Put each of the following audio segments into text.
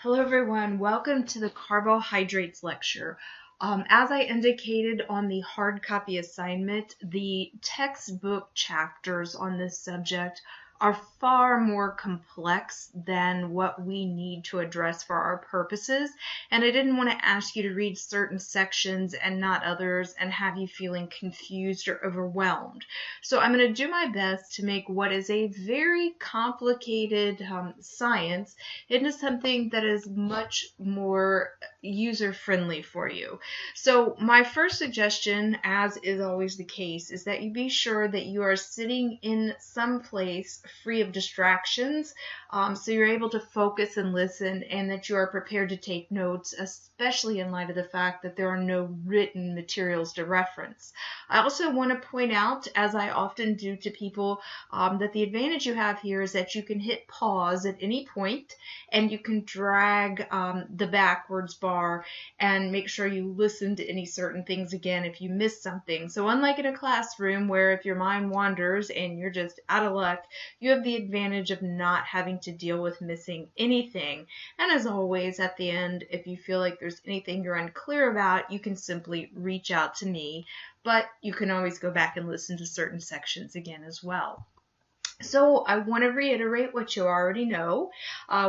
Hello everyone, welcome to the carbohydrates lecture. As I indicated on the hard copy assignment, the textbook chapters on this subject are far more complex than what we need to address for our purposes, and I didn't want to ask you to read certain sections and not others and have you feeling confused or overwhelmed. So I'm going to do my best to make what is a very complicated science into something that is much more user-friendly for you. So my first suggestion, as is always the case, is that you be sure that you are sitting in some place free of distractions, so you're able to focus and listen, and that you are prepared to take notes, especially in light of the fact that there are no written materials to reference. I also want to point out, as I often do to people, that the advantage you have here is that you can hit pause at any point, and you can drag the backwards bar and make sure you listen to any certain things again if you miss something. So unlike in a classroom where if your mind wanders and you're just out of luck, you have the advantage of not having to deal with missing anything. And as always, at the end, if you feel like there's anything you're unclear about, you can simply reach out to me, but you can always go back and listen to certain sections again as well. So I want to reiterate what you already know.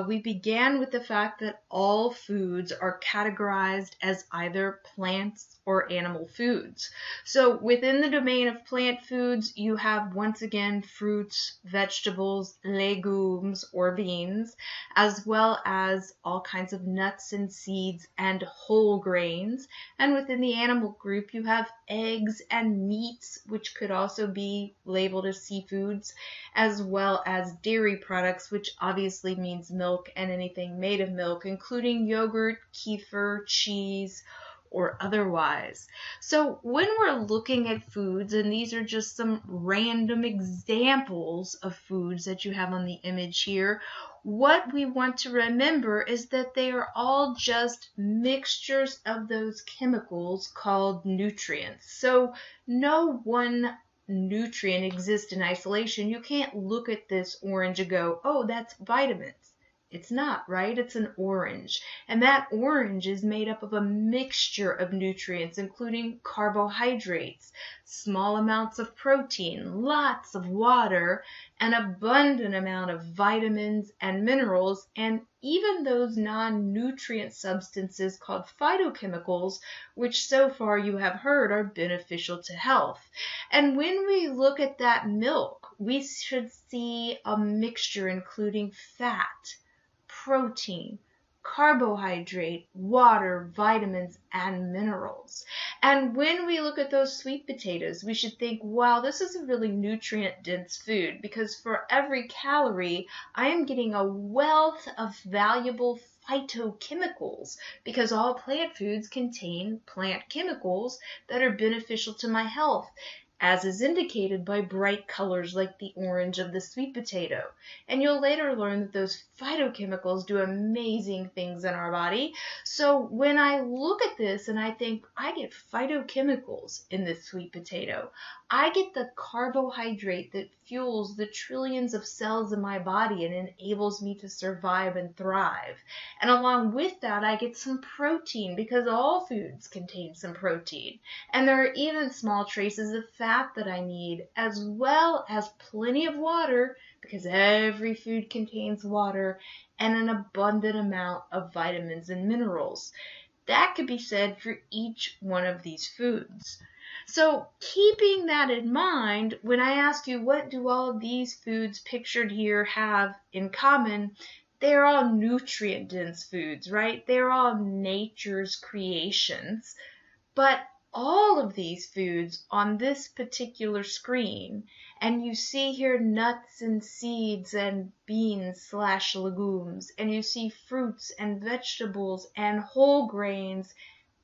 We began with the fact that all foods are categorized as either plants or animal foods. So within the domain of plant foods, you have once again fruits, vegetables, legumes or beans, as well as all kinds of nuts and seeds and whole grains. And within the animal group, you have eggs and meats, which could also be labeled as seafoods, as well as dairy products, which obviously means milk and anything made of milk, including yogurt, kefir, cheese, or otherwise. So when we're looking at foods, and these are just some random examples of foods that you have on the image here, what we want to remember is that they are all just mixtures of those chemicals called nutrients. So no one nutrient exists in isolation. You can't look at this orange and go, oh, that's vitamins. It's not, right? It's an orange. And that orange is made up of a mixture of nutrients, including carbohydrates, small amounts of protein, lots of water, an abundant amount of vitamins and minerals, and even those non-nutrient substances called phytochemicals, which so far you have heard are beneficial to health. And when we look at that milk, we should see a mixture including fat, protein, carbohydrate, water, vitamins, and minerals. And when we look at those sweet potatoes, we should think, wow, this is a really nutrient-dense food, because for every calorie, I am getting a wealth of valuable phytochemicals, because all plant foods contain plant chemicals that are beneficial to my health, as is indicated by bright colors like the orange of the sweet potato. And you'll later learn that those phytochemicals do amazing things in our body. So when I look at this and I think, I get phytochemicals in this sweet potato, I get the carbohydrate that fuels the trillions of cells in my body and enables me to survive and thrive. And along with that, I get some protein, because all foods contain some protein. And there are even small traces of fat that I need, as well as plenty of water, because every food contains water, and an abundant amount of vitamins and minerals. That could be said for each one of these foods. So keeping that in mind, when I ask you what do all of these foods pictured here have in common, they're all nutrient-dense foods, right? They're all nature's creations. But all of these foods on this particular screen, and you see here nuts and seeds and beans / legumes, and you see fruits and vegetables and whole grains,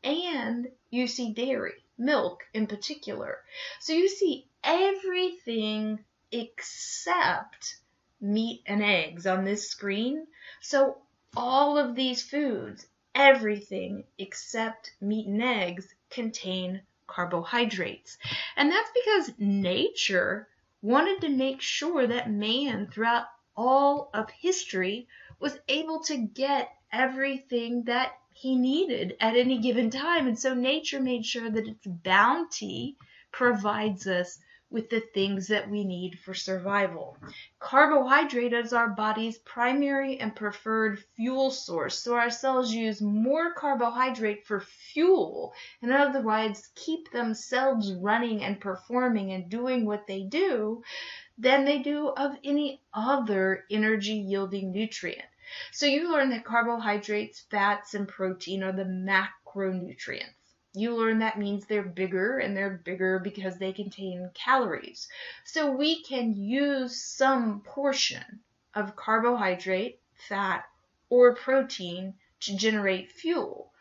and you see dairy, milk in particular. So you see everything except meat and eggs on this screen. So all of these foods, everything except meat and eggs, contain carbohydrates. And that's because nature wanted to make sure that man, throughout all of history, was able to get everything that he needed at any given time. And so nature made sure that its bounty provides us with the things that we need for survival. Carbohydrate is our body's primary and preferred fuel source. So our cells use more carbohydrate for fuel, and otherwise keep themselves running and performing and doing what they do, than they do of any other energy-yielding nutrient. So you learn that carbohydrates, fats, and protein are the macronutrients. You learn that means they're bigger, and they're bigger because they contain calories. So we can use some portion of carbohydrate, fat, or protein to generate fuel.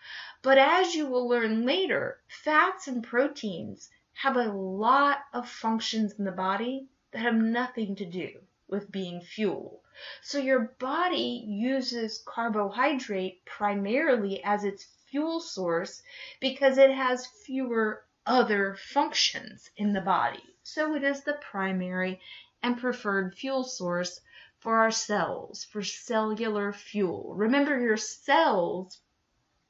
But as you will learn later, fats and proteins have a lot of functions in the body that have nothing to do with being fuel. So your body uses carbohydrate primarily as its fuel source because it has fewer other functions in the body. So it is the primary and preferred fuel source for our cells, for cellular fuel. Remember, your cells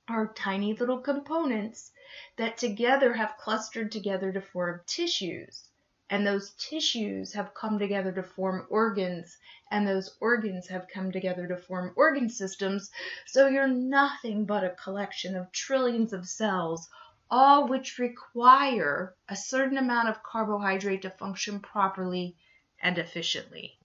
are tiny little components that together have clustered together to form tissues. And those tissues have come together to form organs, and those organs have come together to form organ systems. So you're nothing but a collection of trillions of cells, all which require a certain amount of carbohydrate to function properly and efficiently.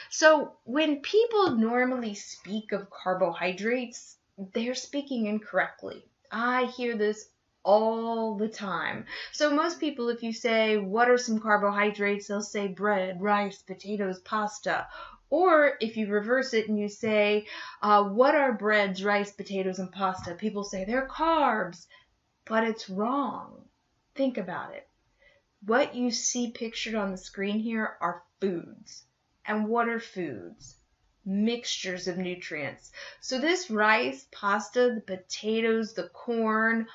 So when people normally speak of carbohydrates, they're speaking incorrectly. I hear this all the time. So most people, if you say, what are some carbohydrates? They'll say bread, rice, potatoes, pasta. Or if you reverse it and you say, what are breads, rice, potatoes, and pasta? People say they're carbs, but it's wrong. Think about it. What you see pictured on the screen here are foods. And what are foods? Mixtures of nutrients. So this rice, pasta, the potatoes, the corn,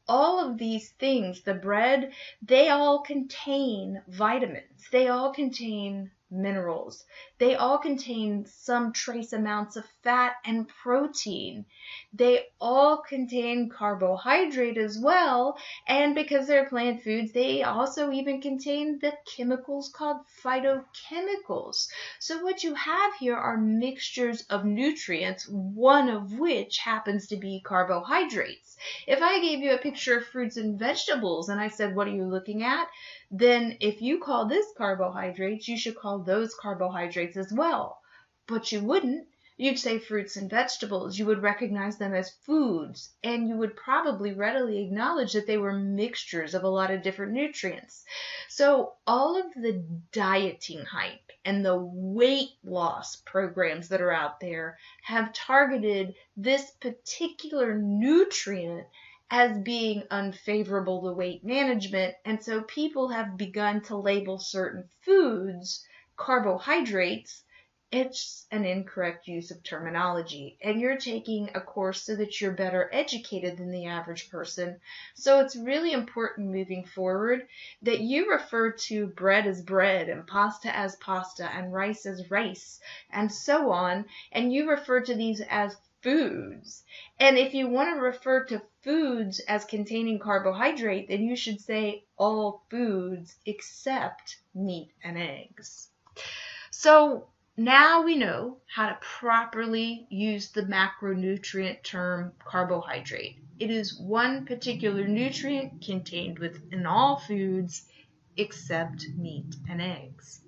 all of these things, the bread, they all contain vitamins. They all contain minerals. They all contain some trace amounts of fat and protein. They all contain carbohydrate as well, and because they're plant foods, they also even contain the chemicals called phytochemicals. So what you have here are mixtures of nutrients, one of which happens to be carbohydrates. If I gave you a picture of fruits and vegetables and I said, what are you looking at? Then if you call this carbohydrates, you should call those carbohydrates as well. But you wouldn't. You'd say fruits and vegetables. You would recognize them as foods, and you would probably readily acknowledge that they were mixtures of a lot of different nutrients. So all of the dieting hype and the weight loss programs that are out there have targeted this particular nutrient as being unfavorable to weight management, and so people have begun to label certain foods carbohydrates. It's an incorrect use of terminology, and you're taking a course so that you're better educated than the average person. So it's really important moving forward that you refer to bread as bread and pasta as pasta and rice as rice and so on, and you refer to these as foods. And if you want to refer to foods as containing carbohydrate, then you should say all foods except meat and eggs. So now we know how to properly use the macronutrient term carbohydrate. It is one particular nutrient contained within all foods except meat and eggs.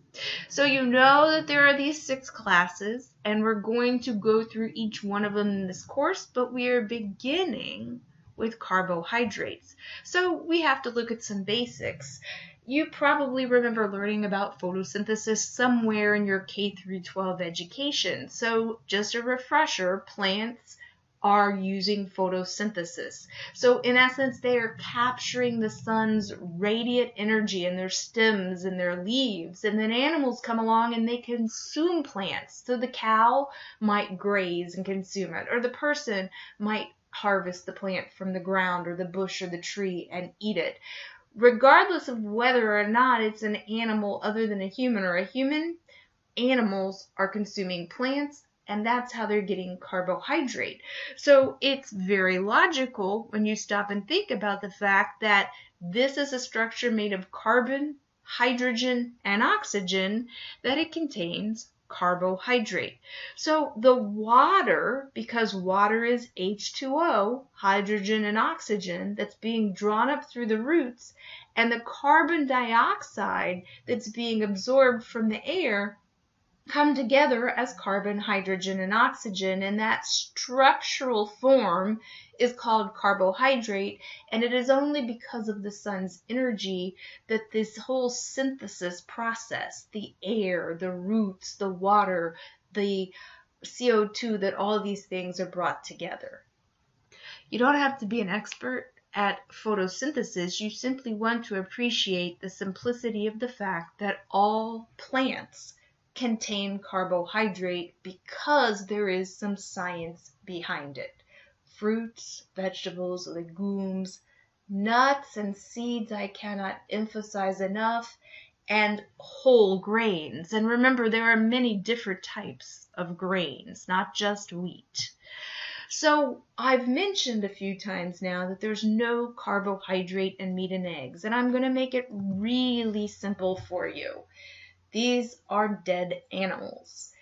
So you know that there are these 6 classes, and we're going to go through each one of them in this course, but we are beginning with carbohydrates. So we have to look at some basics. You probably remember learning about photosynthesis somewhere in your K through 12 education. So just a refresher, plants are using photosynthesis. So in essence, they are capturing the sun's radiant energy in their stems and their leaves. And then animals come along and they consume plants. So the cow might graze and consume it, or the person might harvest the plant from the ground or the bush or the tree and eat it. Regardless of whether or not it's an animal other than a human or a human, animals are consuming plants and that's how they're getting carbohydrate. So it's very logical when you stop and think about the fact that this is a structure made of carbon, hydrogen, and oxygen, that it contains carbohydrate. So the water, because water is H2O, hydrogen and oxygen, that's being drawn up through the roots, and the carbon dioxide that's being absorbed from the air, come together as carbon, hydrogen, and oxygen, and that structural form is called carbohydrate, and it is only because of the sun's energy that this whole synthesis process, the air, the roots, the water, the CO2, that all of these things are brought together. You don't have to be an expert at photosynthesis. You simply want to appreciate the simplicity of the fact that all plants contain carbohydrate because there is some science behind it. Fruits, vegetables, legumes, nuts, and seeds, I cannot emphasize enough, and whole grains. And remember, there are many different types of grains, not just wheat. So I've mentioned a few times now that there's no carbohydrate in meat and eggs, and I'm going to make it really simple for you. These are dead animals.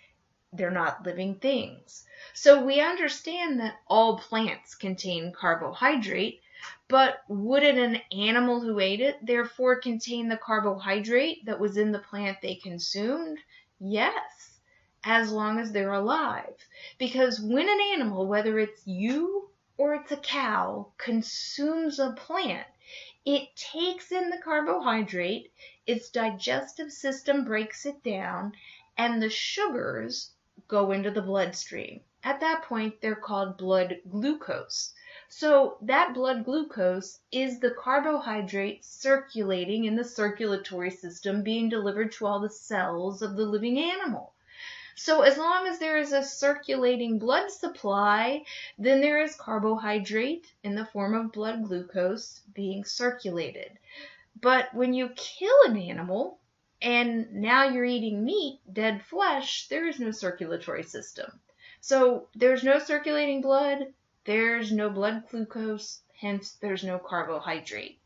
They're not living things. So we understand that all plants contain carbohydrate, but wouldn't an animal who ate it therefore contain the carbohydrate that was in the plant they consumed? Yes, as long as they're alive. Because when an animal, whether it's you or it's a cow, consumes a plant, it takes in the carbohydrate, its digestive system breaks it down, and the sugars go into the bloodstream. At that point, they're called blood glucose. So that blood glucose is the carbohydrate circulating in the circulatory system, being delivered to all the cells of the living animal. So as long as there is a circulating blood supply, then there is carbohydrate in the form of blood glucose being circulated. But when you kill an animal, and now you're eating meat, dead flesh, there is no circulatory system. So there's no circulating blood, there's no blood glucose, hence there's no carbohydrate.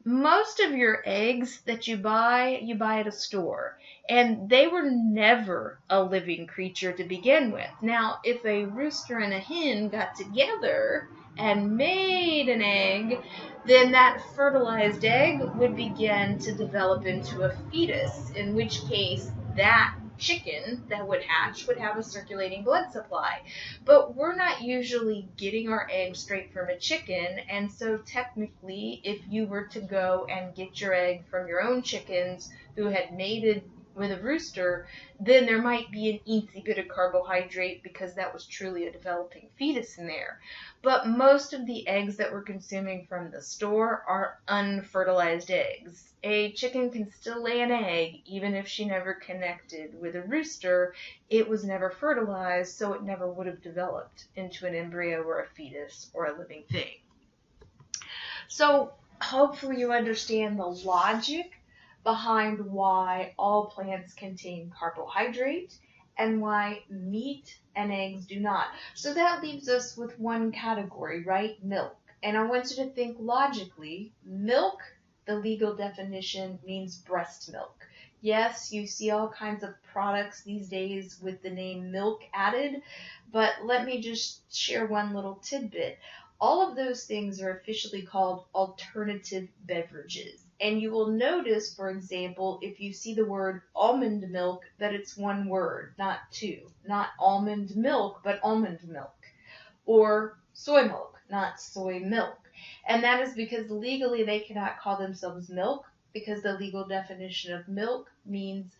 Most of your eggs that you buy at a store, and they were never a living creature to begin with. Now, if a rooster and a hen got together and made an egg, then that fertilized egg would begin to develop into a fetus, in which case that chicken that would hatch would have a circulating blood supply. But we're not usually getting our eggs straight from a chicken, and so technically, if you were to go and get your egg from your own chickens who had mated with a rooster, then there might be an eensy bit of carbohydrate because that was truly a developing fetus in there. But most of the eggs that we're consuming from the store are unfertilized eggs. A chicken can still lay an egg even if she never connected with a rooster. It was never fertilized, so it never would have developed into an embryo or a fetus or a living thing. So hopefully you understand the logic behind why all plants contain carbohydrate and why meat and eggs do not. So that leaves us with one category, right? Milk. And I want you to think logically. Milk, the legal definition, means breast milk. Yes, you see all kinds of products these days with the name milk added, but let me just share one little tidbit. All of those things are officially called alternative beverages. And you will notice, for example, if you see the word almond milk, that it's one word, not two. Not almond milk, but almond milk. Or soy milk, not soy milk. And that is because legally they cannot call themselves milk, because the legal definition of milk means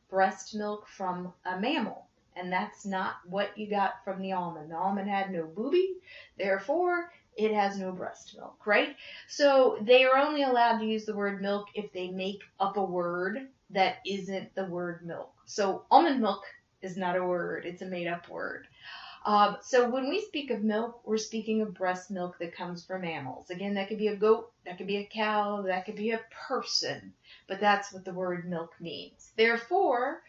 breast milk from a mammal. And that's not what you got from the almond. The almond had no booby, therefore it has no breast milk, right? So they are only allowed to use the word milk if they make up a word that isn't the word milk. So almond milk is not a word, it's a made up word. So when we speak of milk, we're speaking of breast milk that comes from mammals. Again, that could be a goat, that could be a cow, that could be a person, but that's what the word milk means. Therefore,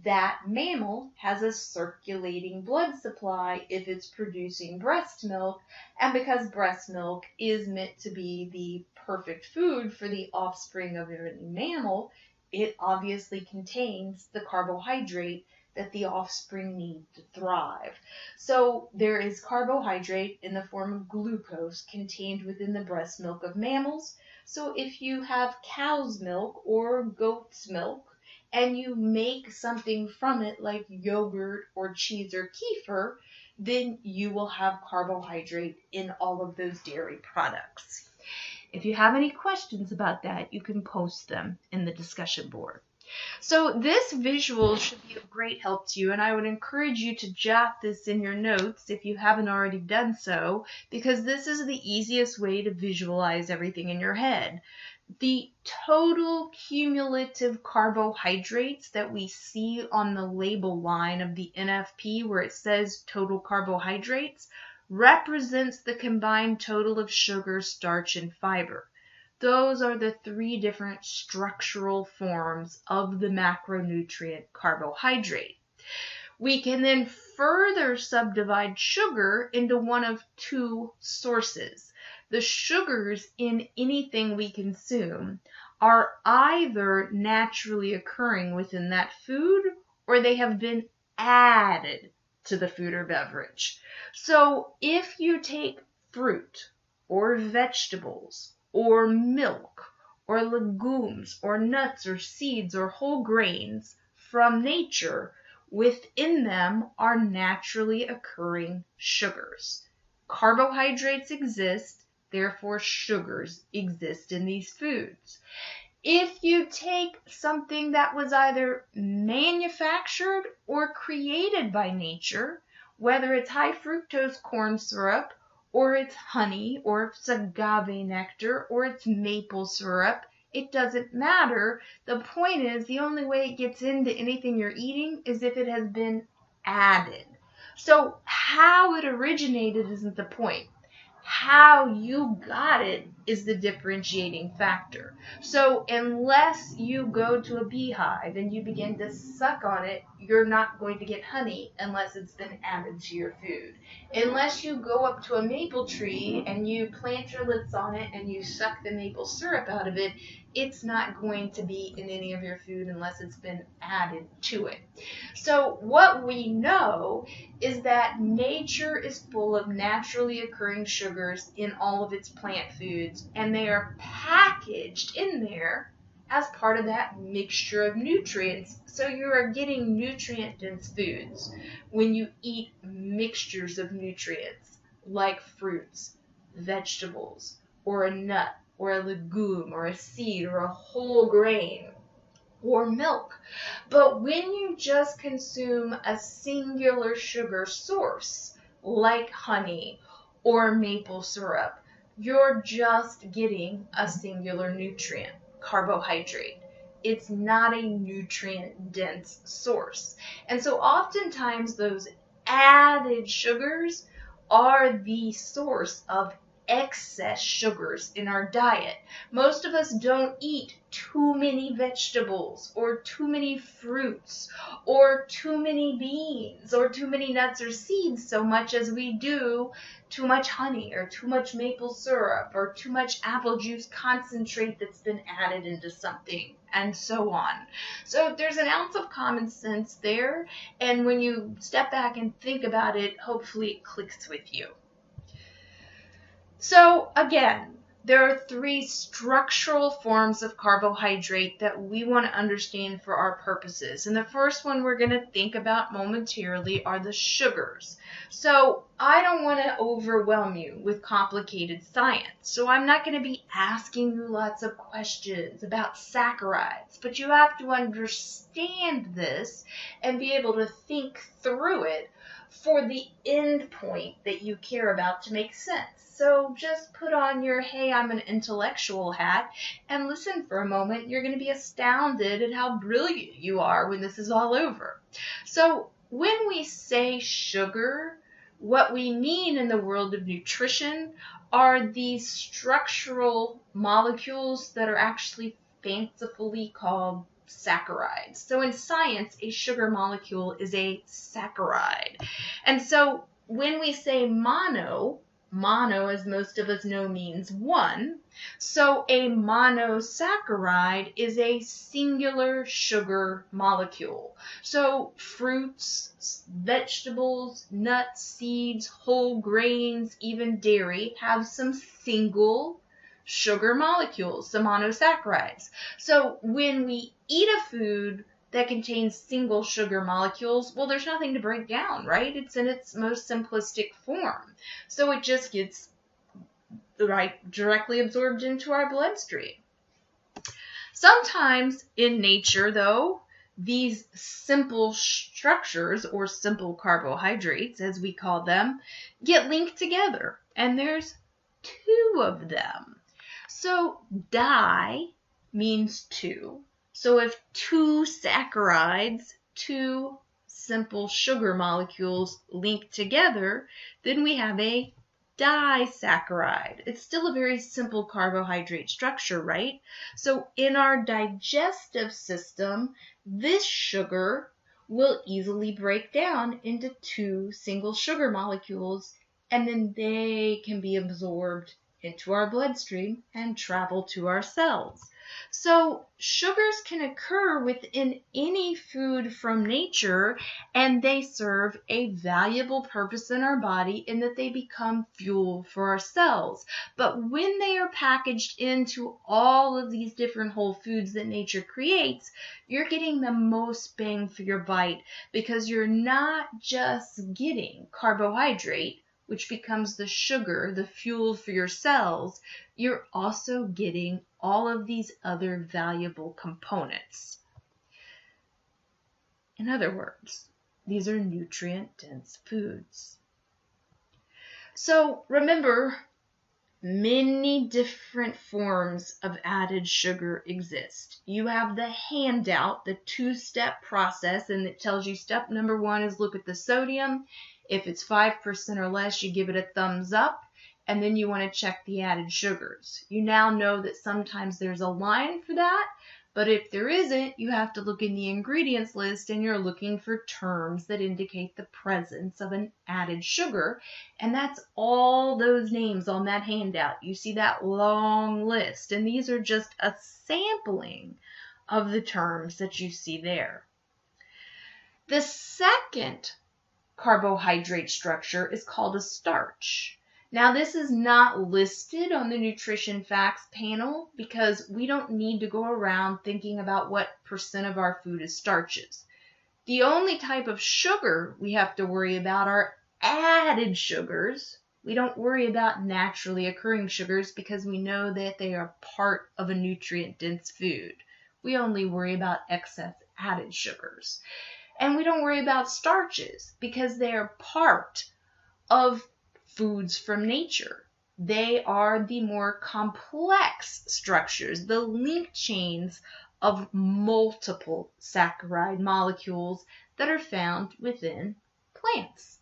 that mammal has a circulating blood supply if it's producing breast milk. And because breast milk is meant to be the perfect food for the offspring of every mammal, it obviously contains the carbohydrate that the offspring need to thrive. So there is carbohydrate in the form of glucose contained within the breast milk of mammals. So if you have cow's milk or goat's milk, and you make something from it like yogurt or cheese or kefir, then you will have carbohydrate in all of those dairy products. If you have any questions about that, you can post them in the discussion board. So this visual should be of great help to you, and I would encourage you to jot this in your notes if you haven't already done so, because this is the easiest way to visualize everything in your head. The total cumulative carbohydrates that we see on the label line of the NFP where it says total carbohydrates represents the combined total of sugar, starch, and fiber. Those are the three different structural forms of the macronutrient carbohydrate. We can then further subdivide sugar into one of two sources. The sugars in anything we consume are either naturally occurring within that food or they have been added to the food or beverage. So if you take fruit or vegetables or milk or legumes or nuts or seeds or whole grains from nature, within them are naturally occurring sugars. Carbohydrates exist, therefore sugars exist in these foods. If you take something that was either manufactured or created by nature, whether it's high fructose corn syrup, or it's honey, or it's agave nectar, or it's maple syrup, it doesn't matter. The point is, the only way it gets into anything you're eating is if it has been added. So how it originated isn't the point. How you got it is the differentiating factor. So unless you go to a beehive and you begin to suck on it, you're not going to get honey unless it's been added to your food. Unless you go up to a maple tree and you plant your lips on it and you suck the maple syrup out of it, it's not going to be in any of your food unless it's been added to it. So what we know is that nature is full of naturally occurring sugars in all of its plant foods, and they are packaged in there as part of that mixture of nutrients. So you are getting nutrient-dense foods when you eat mixtures of nutrients like fruits, vegetables, or a nut, or a legume, or a seed, or a whole grain, or milk. But when you just consume a singular sugar source, like honey or maple syrup, you're just getting a singular nutrient, carbohydrate. It's not a nutrient-dense source. And so oftentimes those added sugars are the source of excess sugars in our diet. Most of us don't eat too many vegetables or too many fruits or too many beans or too many nuts or seeds so much as we do too much honey or too much maple syrup or too much apple juice concentrate that's been added into something, and so on. So there's an ounce of common sense there, and when you step back and think about it, hopefully it clicks with you. So again, there are three structural forms of carbohydrate that we want to understand for our purposes. And the first one we're going to think about momentarily are the sugars. So I don't want to overwhelm you with complicated science. So I'm not going to be asking you lots of questions about saccharides. But you have to understand this and be able to think through it for the end point that you care about to make sense. So just put on your, hey, I'm an intellectual hat and listen for a moment. You're going to be astounded at how brilliant you are when this is all over. So when we say sugar, what we mean in the world of nutrition are these structural molecules that are actually fancifully called saccharides. So in science, a sugar molecule is a saccharide. And so when we say mono, as most of us know, means one. So a monosaccharide is a singular sugar molecule. So fruits, vegetables, nuts, seeds, whole grains, even dairy have some single sugar molecules, some monosaccharides. So when we eat a food that contains single sugar molecules, well, there's nothing to break down, right? It's in its most simplistic form. So it just gets directly absorbed into our bloodstream. Sometimes in nature, though, these simple structures, or simple carbohydrates, as we call them, get linked together. And there's two of them. So di means two. So if two saccharides, two simple sugar molecules link together, then we have a disaccharide. It's still a very simple carbohydrate structure, right? So in our digestive system, this sugar will easily break down into two single sugar molecules, and then they can be absorbed into our bloodstream and travel to our cells. So sugars can occur within any food from nature, and they serve a valuable purpose in our body in that they become fuel for our cells. But when they are packaged into all of these different whole foods that nature creates, you're getting the most bang for your bite, because you're not just getting carbohydrate, which becomes the sugar, the fuel for your cells, you're also getting all of these other valuable components. In other words, these are nutrient-dense foods. So remember, many different forms of added sugar exist. You have the handout, the two-step process, and it tells you step number 1 is look at the sodium. If it's 5% or less, you give it a thumbs up, and then you want to check the added sugars. You now know that sometimes there's a line for that, but if there isn't, you have to look in the ingredients list, and you're looking for terms that indicate the presence of an added sugar, and that's all those names on that handout. You see that long list, and these are just a sampling of the terms that you see there. The second carbohydrate structure is called a starch. Now, this is not listed on the nutrition facts panel because we don't need to go around thinking about what percent of our food is starches. The only type of sugar we have to worry about are added sugars. We don't worry about naturally occurring sugars because we know that they are part of a nutrient-dense food. We only worry about excess added sugars. And we don't worry about starches because they are part of foods from nature. They are the more complex structures, the linked chains of multiple saccharide molecules that are found within plants.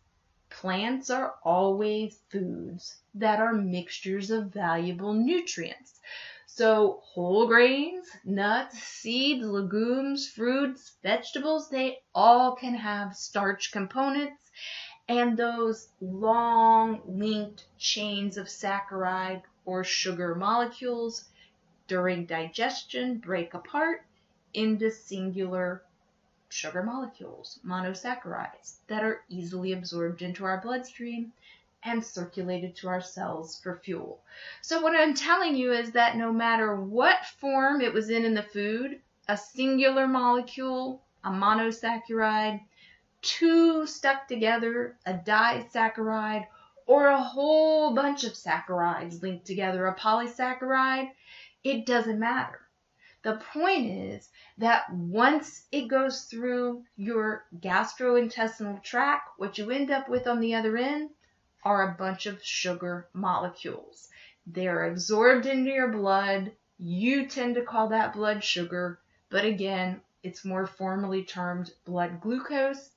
Plants are always foods that are mixtures of valuable nutrients. So whole grains, nuts, seeds, legumes, fruits, vegetables, they all can have starch components, and those long linked chains of saccharide or sugar molecules during digestion break apart into singular sugar molecules, monosaccharides, that are easily absorbed into our bloodstream and circulated to our cells for fuel. So what I'm telling you is that no matter what form it was in the food, a singular molecule, a monosaccharide, two stuck together, a disaccharide, or a whole bunch of saccharides linked together, a polysaccharide, it doesn't matter. The point is that once it goes through your gastrointestinal tract, what you end up with on the other end are a bunch of sugar molecules. They're absorbed into your blood. You tend to call that blood sugar, but again, it's more formally termed blood glucose.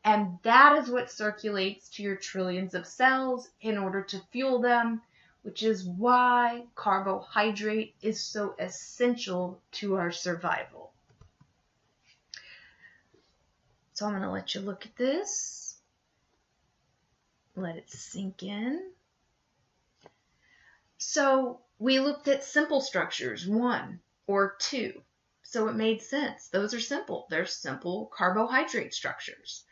And that is what circulates to your trillions of cells in order to fuel them, which is why carbohydrate is so essential to our survival. So I'm going to let you look at this. Let it sink in. So we looked at simple structures, 1 or 2. So it made sense. Those are simple. They're simple carbohydrate structures.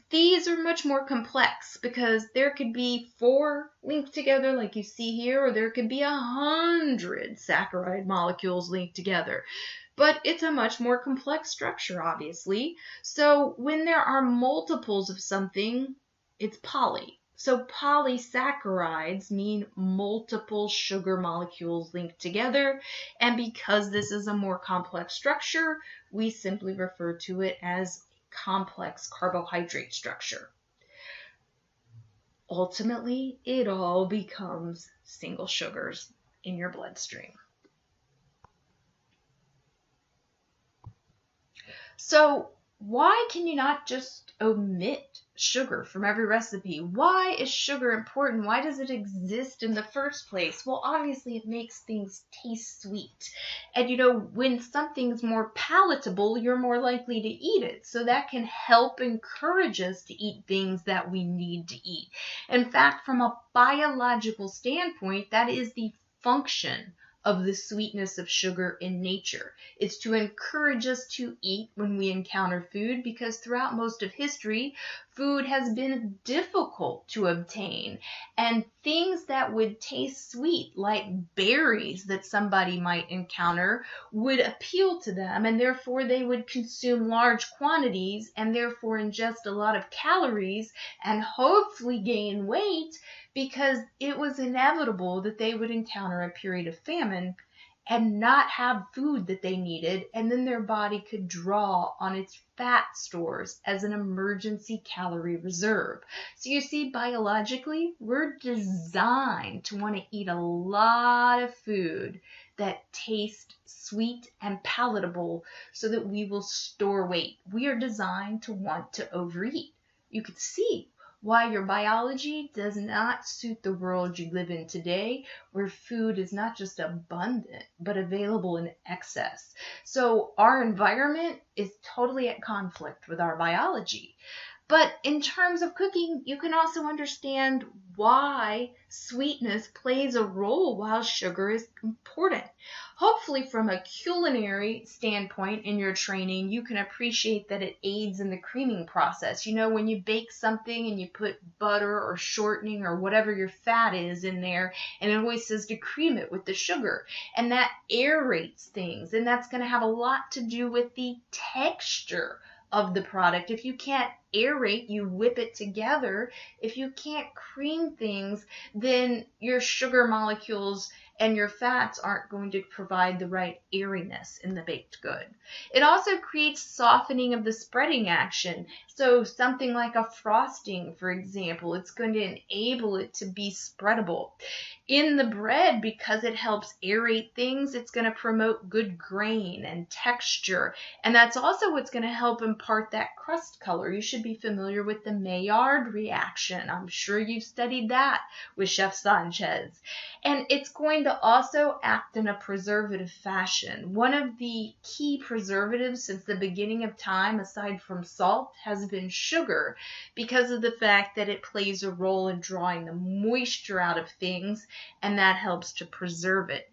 These are much more complex because there could be 4 linked together like you see here, or there could be 100 saccharide molecules linked together. But it's a much more complex structure, obviously. So when there are multiples of something, it's poly. So polysaccharides mean multiple sugar molecules linked together. And because this is a more complex structure, we simply refer to it as complex carbohydrate structure. Ultimately, it all becomes single sugars in your bloodstream. So why can you not just omit sugar from every recipe? Why is sugar important? Why does it exist in the first place? Well, obviously it makes things taste sweet. And when something's more palatable, you're more likely to eat it. So that can help encourage us to eat things that we need to eat. In fact, from a biological standpoint, that is the function of the sweetness of sugar in nature. It's to encourage us to eat when we encounter food, because throughout most of history, food has been difficult to obtain. And things that would taste sweet, like berries that somebody might encounter, would appeal to them, and therefore they would consume large quantities and therefore ingest a lot of calories and hopefully gain weight, because it was inevitable that they would encounter a period of famine and not have food that they needed, and then their body could draw on its fat stores as an emergency calorie reserve. So you see, biologically, we're designed to want to eat a lot of food that tastes sweet and palatable so that we will store weight. We are designed to want to overeat. You could see why your biology does not suit the world you live in today, where food is not just abundant, but available in excess. So our environment is totally at conflict with our biology. But in terms of cooking, you can also understand why sweetness plays a role while sugar is important. Hopefully, from a culinary standpoint in your training, you can appreciate that it aids in the creaming process. When you bake something and you put butter or shortening or whatever your fat is in there, and it always says to cream it with the sugar, and that aerates things, and that's going to have a lot to do with the texture of the product. If you can't aerate, you whip it together. If you can't cream things, then your sugar molecules and your fats aren't going to provide the right airiness in the baked good. It also creates softening of the spreading action. So something like a frosting, for example, it's going to enable it to be spreadable. In the bread, because it helps aerate things, it's going to promote good grain and texture. And that's also what's going to help impart that crust color. You should be familiar with the Maillard reaction. I'm sure you've studied that with Chef Sanchez. And it's going to also act in a preservative fashion. One of the key preservatives since the beginning of time, aside from salt, has been sugar, because of the fact that it plays a role in drawing the moisture out of things, and that helps to preserve it.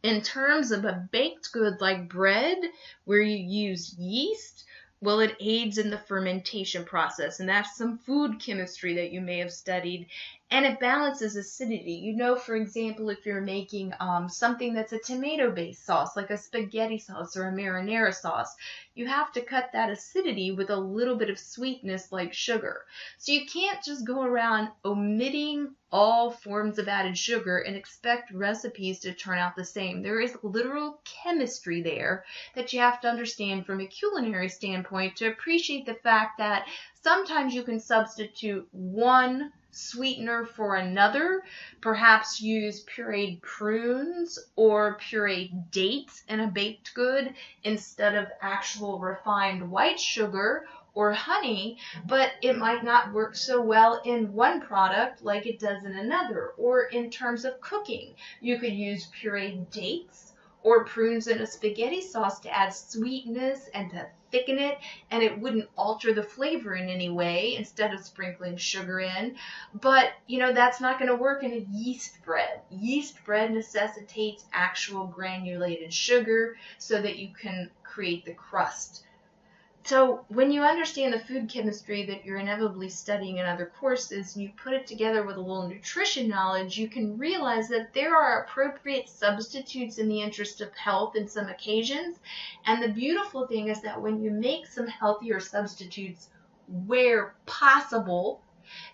In terms of a baked good like bread, where you use yeast, well, it aids in the fermentation process, and that's some food chemistry that you may have studied, and it balances acidity. For example, if you're making something that's a tomato-based sauce, like a spaghetti sauce or a marinara sauce, you have to cut that acidity with a little bit of sweetness like sugar. So you can't just go around omitting all forms of added sugar and expect recipes to turn out the same. There is literal chemistry there that you have to understand from a culinary standpoint to appreciate the fact that sometimes you can substitute one sweetener for another, perhaps use pureed prunes or pureed dates in a baked good instead of actual refined white sugar or honey, but it might not work so well in one product like it does in another. Or in terms of cooking, you could use pureed dates or prunes in a spaghetti sauce to add sweetness and to thicken it, and it wouldn't alter the flavor in any way instead of sprinkling sugar in. But, that's not going to work in a yeast bread. Yeast bread necessitates actual granulated sugar so that you can create the crust. So when you understand the food chemistry that you're inevitably studying in other courses, and you put it together with a little nutrition knowledge, you can realize that there are appropriate substitutes in the interest of health in some occasions. And the beautiful thing is that when you make some healthier substitutes where possible,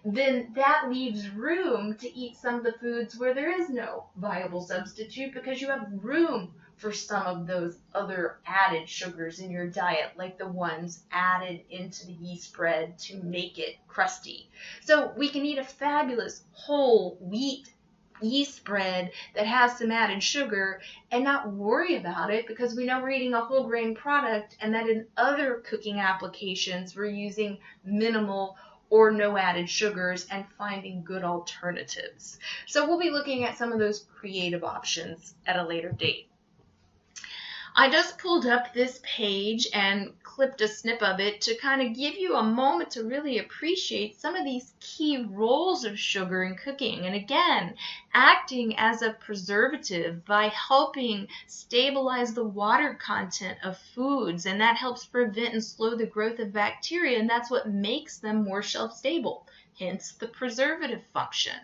then that leaves room to eat some of the foods where there is no viable substitute, because you have room for some of those other added sugars in your diet, like the ones added into the yeast bread to make it crusty. So we can eat a fabulous whole wheat yeast bread that has some added sugar and not worry about it, because we know we're eating a whole grain product, and that in other cooking applications we're using minimal or no added sugars and finding good alternatives. So we'll be looking at some of those creative options at a later date. I just pulled up this page and clipped a snip of it to kind of give you a moment to really appreciate some of these key roles of sugar in cooking. And again, acting as a preservative by helping stabilize the water content of foods, and that helps prevent and slow the growth of bacteria, and that's what makes them more shelf stable. Hence the preservative function.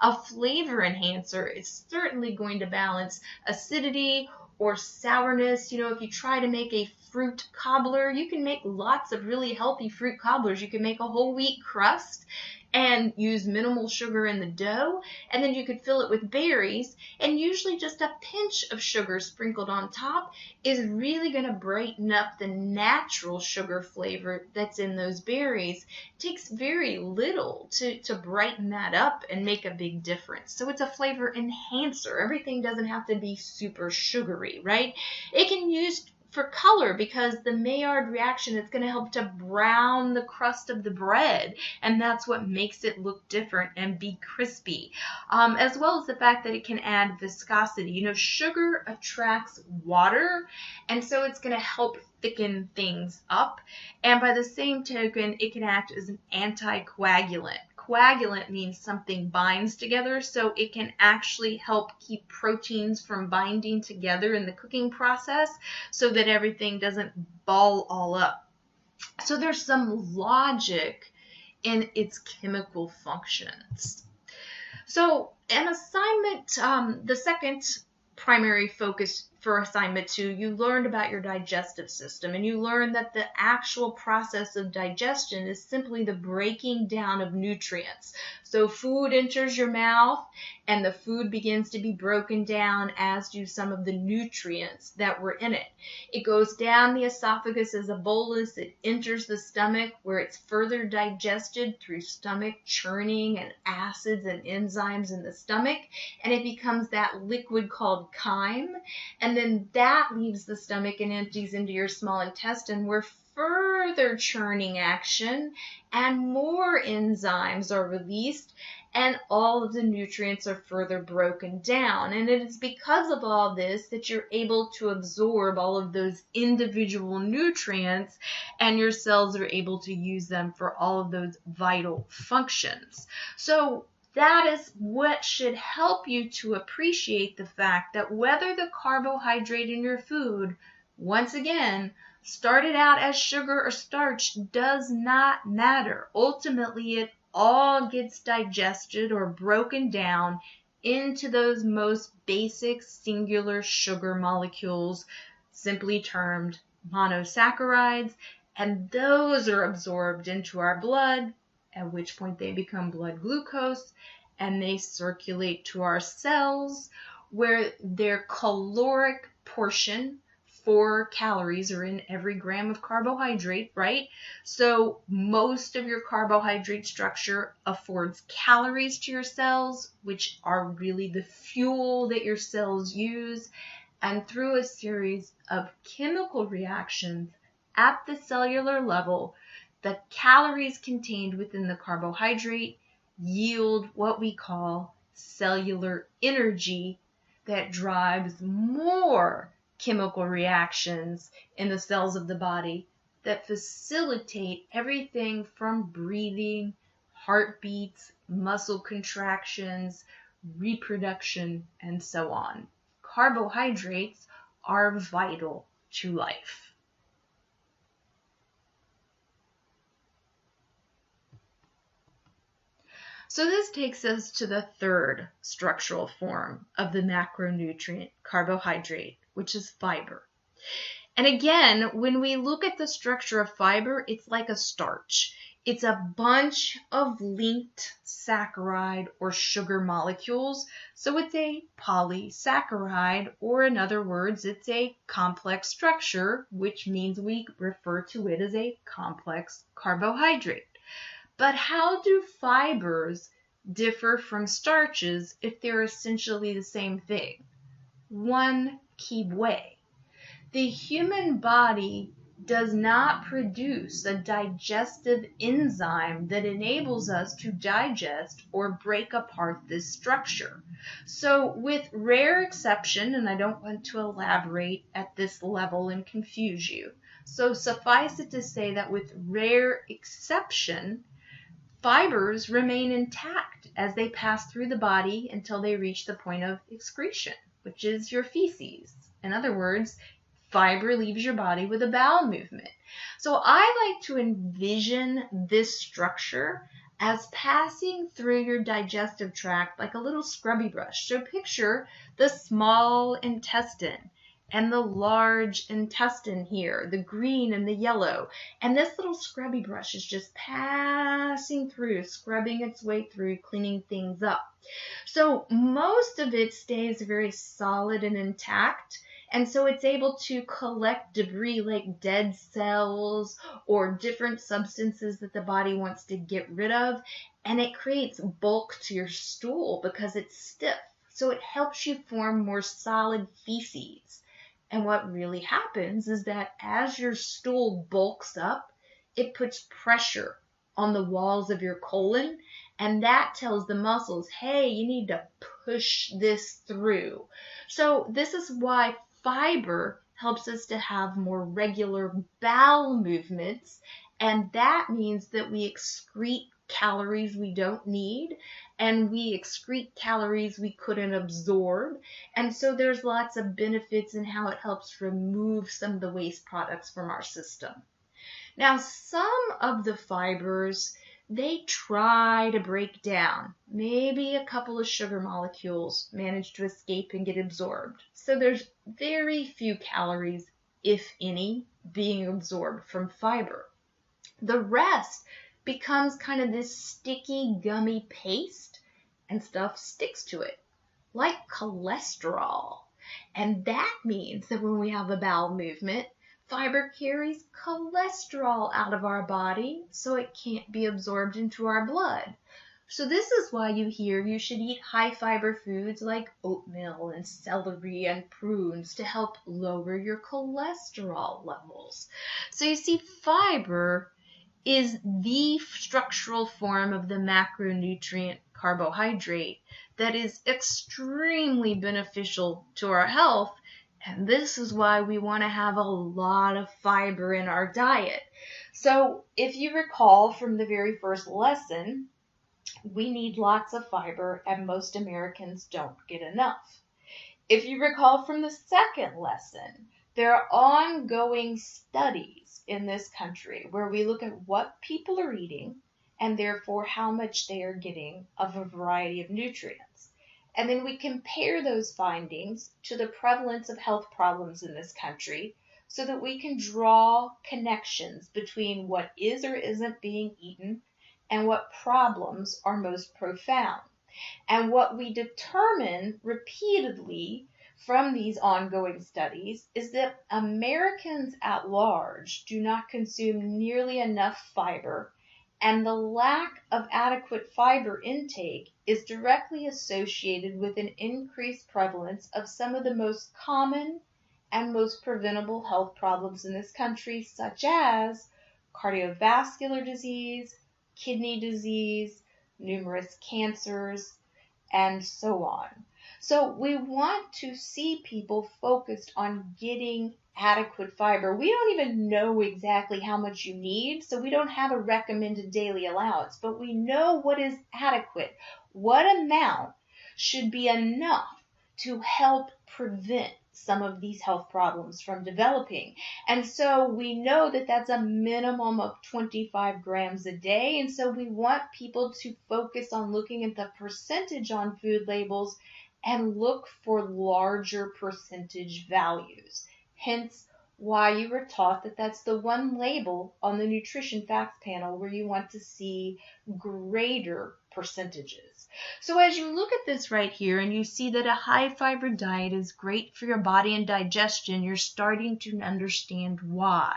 A flavor enhancer is certainly going to balance acidity or sourness. If you try to make a fruit cobbler, you can make lots of really healthy fruit cobblers. You can make a whole wheat crust and use minimal sugar in the dough, and then you could fill it with berries, and usually just a pinch of sugar sprinkled on top is really going to brighten up the natural sugar flavor that's in those berries. It takes very little to brighten that up and make a big difference. So it's a flavor enhancer. Everything doesn't have to be super sugary, right? It can use for color, because the Maillard reaction is going to help to brown the crust of the bread, and that's what makes it look different and be crispy, as well as the fact that it can add viscosity. Sugar attracts water, and so it's going to help thicken things up, and by the same token, it can act as an anticoagulant. Coagulant means something binds together, so it can actually help keep proteins from binding together in the cooking process so that everything doesn't ball all up. So there's some logic in its chemical functions. So an assignment, the second primary focus for assignment 2, you learned about your digestive system, and you learned that the actual process of digestion is simply the breaking down of nutrients. So food enters your mouth, and the food begins to be broken down, as do some of the nutrients that were in it. It goes down the esophagus as a bolus. It enters the stomach, where it's further digested through stomach churning and acids and enzymes in the stomach, and it becomes that liquid called chyme. And then that leaves the stomach and empties into your small intestine, where further churning action and more enzymes are released, and all of the nutrients are further broken down. And it is because of all this that you're able to absorb all of those individual nutrients, and your cells are able to use them for all of those vital functions. So that is what should help you to appreciate the fact that whether the carbohydrate in your food, once again, started out as sugar or starch, does not matter. Ultimately, it all gets digested or broken down into those most basic singular sugar molecules, simply termed monosaccharides, and those are absorbed into our blood, at which point they become blood glucose, and they circulate to our cells, where their caloric portion, 4 calories are in every gram of carbohydrate, right? So most of your carbohydrate structure affords calories to your cells, which are really the fuel that your cells use, and through a series of chemical reactions at the cellular level, the calories contained within the carbohydrate yield what we call cellular energy that drives more chemical reactions in the cells of the body that facilitate everything from breathing, heartbeats, muscle contractions, reproduction, and so on. Carbohydrates are vital to life. So this takes us to the third structural form of the macronutrient carbohydrate, which is fiber. And again, when we look at the structure of fiber, it's like a starch. It's a bunch of linked saccharide or sugar molecules. So it's a polysaccharide, or in other words, it's a complex structure, which means we refer to it as a complex carbohydrate. But how do fibers differ from starches if they're essentially the same thing? One key way. The human body does not produce a digestive enzyme that enables us to digest or break apart this structure. So with rare exception, and I don't want to elaborate at this level and confuse you, so suffice it to say that with rare exception, fibers remain intact as they pass through the body until they reach the point of excretion, which is your feces. In other words, fiber leaves your body with a bowel movement. So I like to envision this structure as passing through your digestive tract like a little scrubby brush. So picture the small intestine and the large intestine here, the green and the yellow. And this little scrubby brush is just passing through, scrubbing its way through, cleaning things up. So most of it stays very solid and intact. And so it's able to collect debris like dead cells or different substances that the body wants to get rid of. And it creates bulk to your stool because it's stiff. So it helps you form more solid feces. And what really happens is that as your stool bulks up, it puts pressure on the walls of your colon, and that tells the muscles, hey, you need to push this through. So this is why fiber helps us to have more regular bowel movements, and that means that we excrete calories we don't need, and we excrete calories we couldn't absorb. And so there's lots of benefits in how it helps remove some of the waste products from our system. Now, some of the fibers, they try to break down. Maybe a couple of sugar molecules manage to escape and get absorbed. So there's very few calories, if any, being absorbed from fiber. The rest becomes kind of this sticky, gummy paste, and stuff sticks to it, like cholesterol. And that means that when we have a bowel movement, fiber carries cholesterol out of our body, so it can't be absorbed into our blood. So this is why you hear you should eat high fiber foods like oatmeal and celery and prunes to help lower your cholesterol levels. So you see, fiber is the structural form of the macronutrient carbohydrate that is extremely beneficial to our health, and this is why we want to have a lot of fiber in our diet. So if you recall from the very first lesson, we need lots of fiber and most Americans don't get enough. If you recall from the second lesson, there are ongoing studies in this country where we look at what people are eating and therefore how much they are getting of a variety of nutrients. And then we compare those findings to the prevalence of health problems in this country so that we can draw connections between what is or isn't being eaten and what problems are most profound. And what we determine repeatedly from these ongoing studies is that Americans at large do not consume nearly enough fiber, and the lack of adequate fiber intake is directly associated with an increased prevalence of some of the most common and most preventable health problems in this country, such as cardiovascular disease, kidney disease, numerous cancers, and so on. So we want to see people focused on getting adequate fiber. We don't even know exactly how much you need, so we don't have a recommended daily allowance, but we know what is adequate. What amount should be enough to help prevent some of these health problems from developing. And so we know that that's a minimum of 25 grams a day. And so we want people to focus on looking at the percentage on food labels and look for larger percentage values. Hence why you were taught that that's the one label on the nutrition facts panel where you want to see greater percentages. So as you look at this right here and you see that a high fiber diet is great for your body and digestion, you're starting to understand why.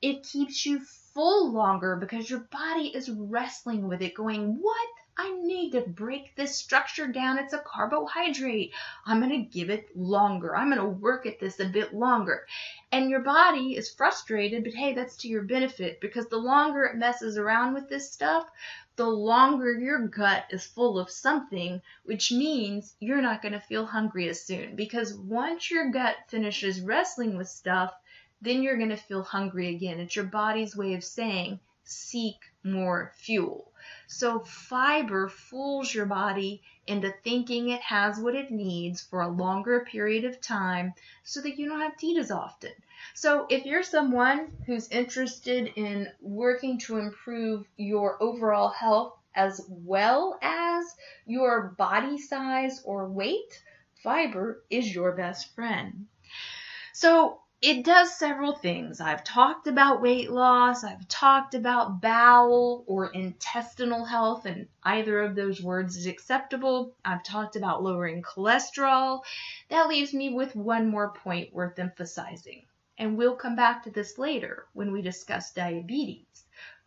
It keeps you full longer because your body is wrestling with it, going, what? I need to break this structure down. It's a carbohydrate. I'm going to give it longer. I'm going to work at this a bit longer. And your body is frustrated, but hey, that's to your benefit, because the longer it messes around with this stuff, the longer your gut is full of something, which means you're not going to feel hungry as soon. Because once your gut finishes wrestling with stuff, then you're going to feel hungry again. It's your body's way of saying, seek more fuel. So fiber fools your body into thinking it has what it needs for a longer period of time so that you don't have to eat as often. So if you're someone who's interested in working to improve your overall health as well as your body size or weight, fiber is your best friend. So it does several things. I've talked about weight loss. I've talked about bowel or intestinal health, and either of those words is acceptable. I've talked about lowering cholesterol. That leaves me with one more point worth emphasizing. And we'll come back to this later when we discuss diabetes.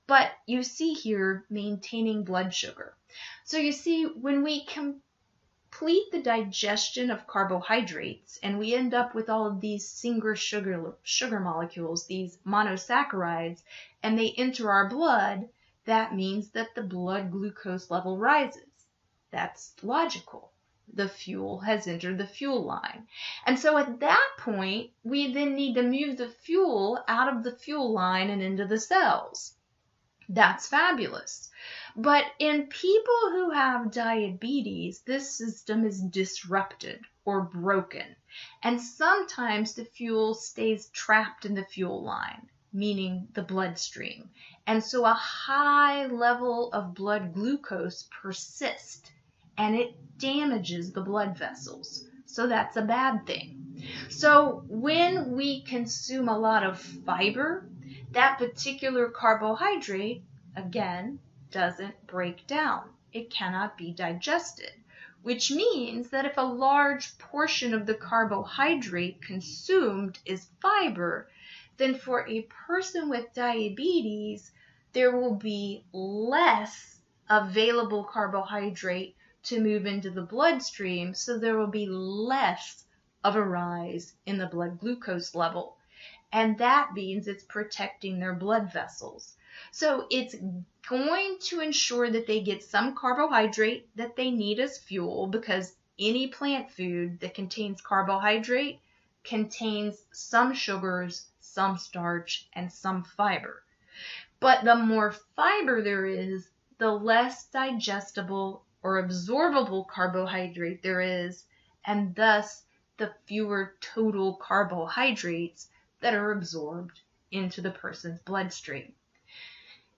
But you see here, maintaining blood sugar. So you see, when we complete the digestion of carbohydrates and we end up with all of these single sugar molecules, these monosaccharides, and they enter our blood, that means that the blood glucose level rises. That's logical. The fuel has entered the fuel line. And so at that point, we then need to move the fuel out of the fuel line and into the cells. That's fabulous. But in people who have diabetes, this system is disrupted or broken. And sometimes the fuel stays trapped in the fuel line, meaning the bloodstream. And so a high level of blood glucose persists and it damages the blood vessels. So that's a bad thing. So when we consume a lot of fiber, that particular carbohydrate, again, doesn't break down. It cannot be digested, which means that if a large portion of the carbohydrate consumed is fiber, then for a person with diabetes, there will be less available carbohydrate to move into the bloodstream, so there will be less of a rise in the blood glucose level. And that means it's protecting their blood vessels. So it's going to ensure that they get some carbohydrate that they need as fuel, because any plant food that contains carbohydrate contains some sugars, some starch, and some fiber. But the more fiber there is, the less digestible or absorbable carbohydrate there is, and thus the fewer total carbohydrates that are absorbed into the person's bloodstream.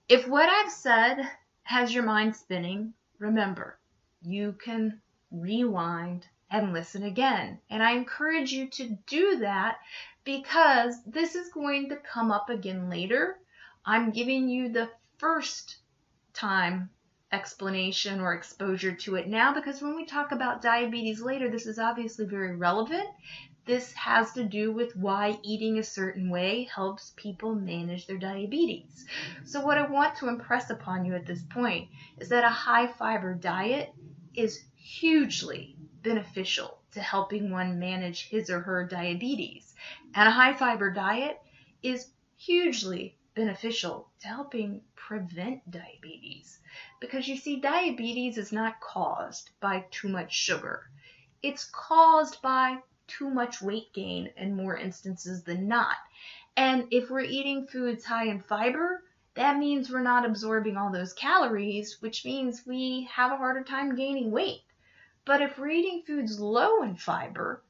If what I've said has your mind spinning, remember, you can rewind and listen again. And I encourage you to do that because this is going to come up again later. I'm giving you the first time explanation or exposure to it now because when we talk about diabetes later, this is obviously very relevant. This has to do with why eating a certain way helps people manage their diabetes. So what I want to impress upon you at this point is that a high fiber diet is hugely beneficial to helping one manage his or her diabetes. And a high fiber diet is hugely beneficial to helping prevent diabetes. Because you see, diabetes is not caused by too much sugar. It's caused by too much weight gain in more instances than not. And if we're eating foods high in fiber, that means we're not absorbing all those calories, which means we have a harder time gaining weight. But if we're eating foods low in fiber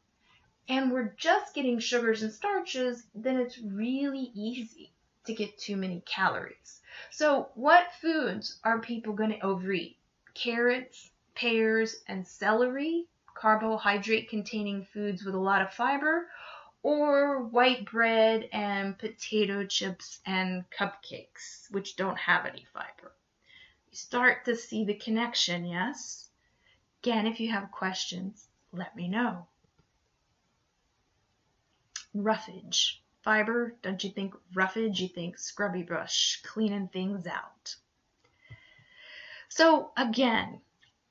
and we're just getting sugars and starches, then it's really easy to get too many calories. So what foods are people going to overeat? Carrots, pears, and celery, carbohydrate-containing foods with a lot of fiber, or white bread and potato chips and cupcakes, which don't have any fiber. You start to see the connection, yes? Again, if you have questions, let me know. Roughage. Fiber, don't you think roughage? You think scrubby brush, cleaning things out. So again,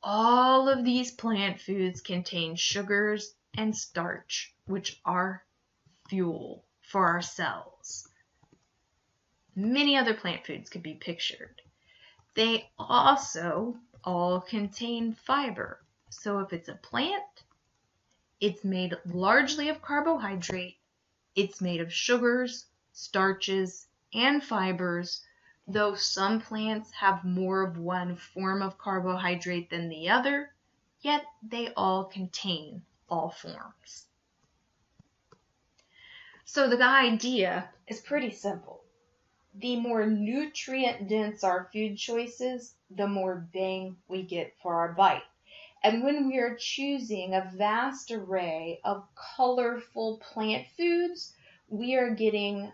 all of these plant foods contain sugars and starch, which are fuel for our cells. Many other plant foods could be pictured. They also all contain fiber. So if it's a plant, it's made largely of carbohydrate. It's made of sugars, starches, and fibers, though some plants have more of one form of carbohydrate than the other, yet they all contain all forms. So the idea is pretty simple. The more nutrient-dense our food choices, the more bang we get for our bite. And when we are choosing a vast array of colorful plant foods, we are getting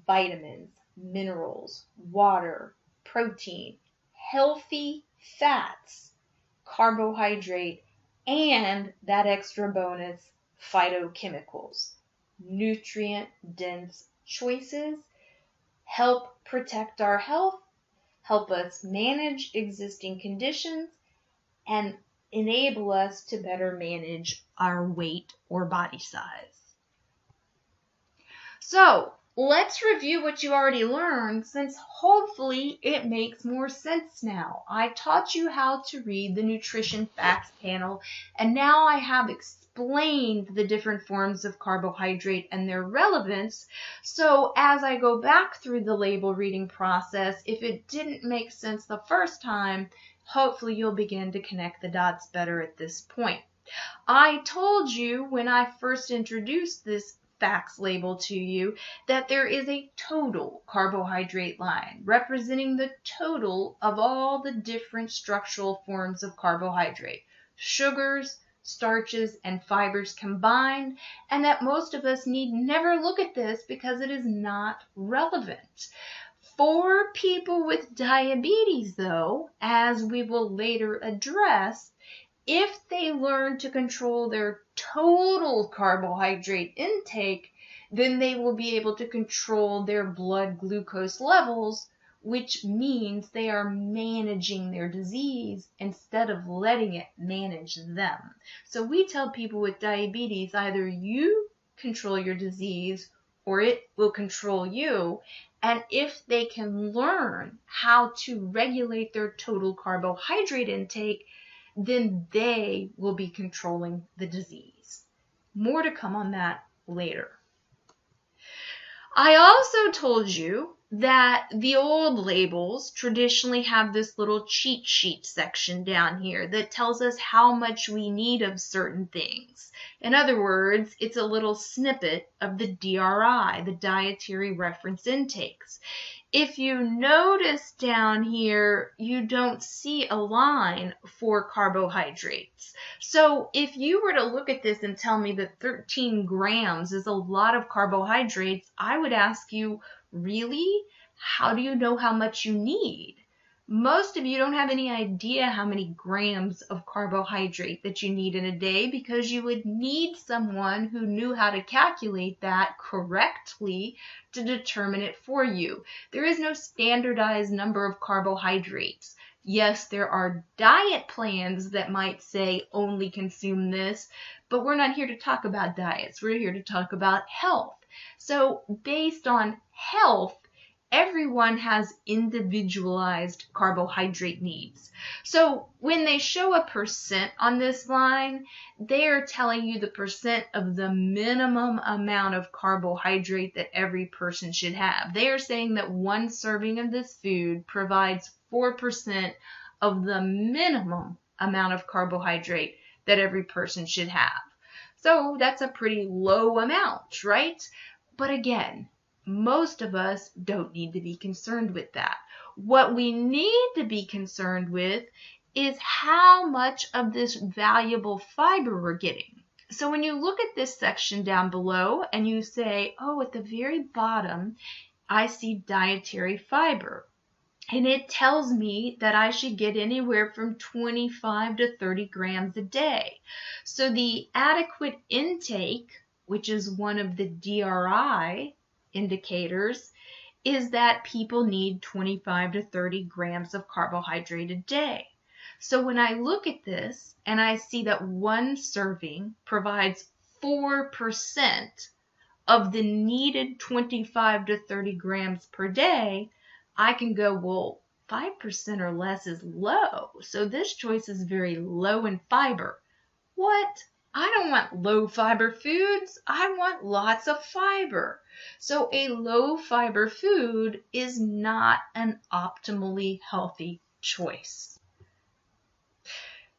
vitamins, minerals, water, protein, healthy fats, carbohydrate, and that extra bonus, phytochemicals. Nutrient-dense choices help protect our health, help us manage existing conditions, and enable us to better manage our weight or body size. So, let's review what you already learned, since hopefully it makes more sense now. I taught you how to read the nutrition facts panel, and now I have explained the different forms of carbohydrate and their relevance. So as I go back through the label reading process, if it didn't make sense the first time, hopefully you'll begin to connect the dots better at this point. I told you when I first introduced this facts label to you that there is a total carbohydrate line representing the total of all the different structural forms of carbohydrate, sugars, starches, and fibers combined, and that most of us need never look at this because it is not relevant. For people with diabetes, though, as we will later address, if they learn to control their total carbohydrate intake, then they will be able to control their blood glucose levels, which means they are managing their disease instead of letting it manage them. So we tell people with diabetes, either you control your disease or it will control you. And if they can learn how to regulate their total carbohydrate intake, then they will be controlling the disease. More to come on that later. I also told you that the old labels traditionally have this little cheat sheet section down here that tells us how much we need of certain things. In other words, it's a little snippet of the DRI, the dietary reference intakes. If you notice down here, you don't see a line for carbohydrates. So if you were to look at this and tell me that 13 grams is a lot of carbohydrates, I would ask you, really? How do you know how much you need? Most of you don't have any idea how many grams of carbohydrate that you need in a day because you would need someone who knew how to calculate that correctly to determine it for you. There is no standardized number of carbohydrates. Yes, there are diet plans that might say only consume this, but we're not here to talk about diets. We're here to talk about health. So based on health, everyone has individualized carbohydrate needs. So when they show a percent on this line, they are telling you the percent of the minimum amount of carbohydrate that every person should have. They are saying that one serving of this food provides 4% of the minimum amount of carbohydrate that every person should have. So that's a pretty low amount, right? But again, most of us don't need to be concerned with that. What we need to be concerned with is how much of this valuable fiber we're getting. So when you look at this section down below and you say, oh, at the very bottom, I see dietary fiber. And it tells me that I should get anywhere from 25 to 30 grams a day. So the adequate intake, which is one of the DRI indicators, is that people need 25 to 30 grams of carbohydrate a day. So when I look at this and I see that one serving provides 4% of the needed 25 to 30 grams per day, I can go, well, 5% or less is low. So this choice is very low in fiber. What? I don't want low fiber foods. I want lots of fiber. So a low fiber food is not an optimally healthy choice.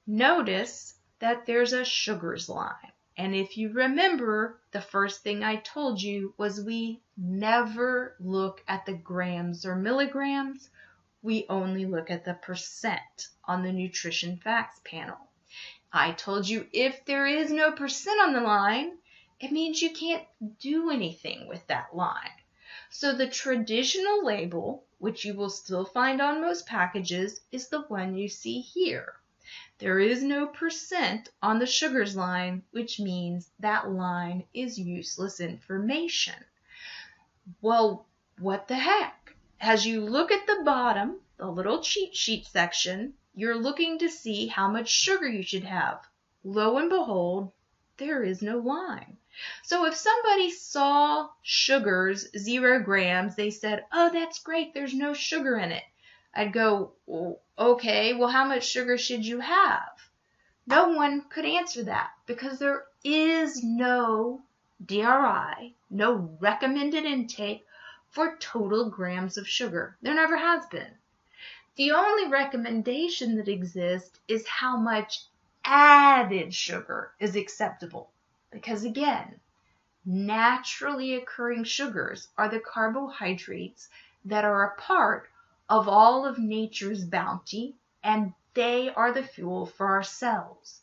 Notice that there's a sugars line. And if you remember, the first thing I told you was we never look at the grams or milligrams. We only look at the percent on the nutrition facts panel. I told you if there is no percent on the line, it means you can't do anything with that line. So the traditional label, which you will still find on most packages, is the one you see here. There is no percent on the sugars line, which means that line is useless information. Well, what the heck? As you look at the bottom, the little cheat sheet section, you're looking to see how much sugar you should have. Lo and behold, there is no line. So if somebody saw sugars 0 grams, they said, oh, that's great, there's no sugar in it. I'd go, well, okay, well, how much sugar should you have? No one could answer that because there is no DRI, no recommended intake for total grams of sugar. There never has been. The only recommendation that exists is how much added sugar is acceptable. Because again, naturally occurring sugars are the carbohydrates that are a part of all of nature's bounty, and they are the fuel for our cells.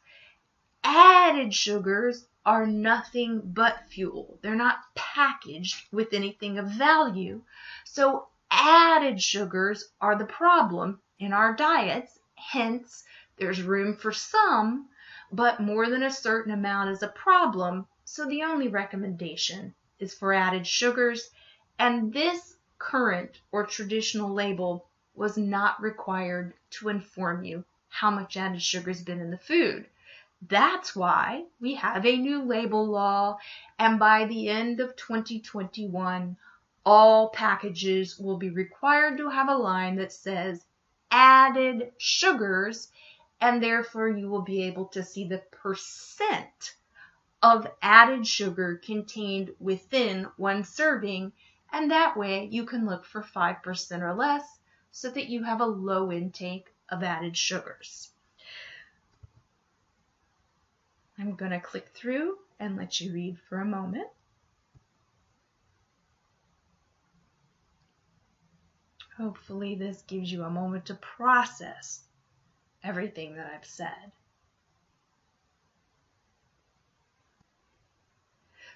Added sugars are nothing but fuel. They're not packaged with anything of value. So added sugars are the problem in our diets. Hence, there's room for some, but more than a certain amount is a problem. So the only recommendation is for added sugars, and this current or traditional label was not required to inform you how much added sugar has been in the food. That's why we have a new label law, and by the end of 2021, all packages will be required to have a line that says added sugars, and therefore you will be able to see the percent of added sugar contained within one serving, and that way you can look for 5% or less so that you have a low intake of added sugars. I'm going to click through and let you read for a moment. Hopefully this gives you a moment to process everything that I've said.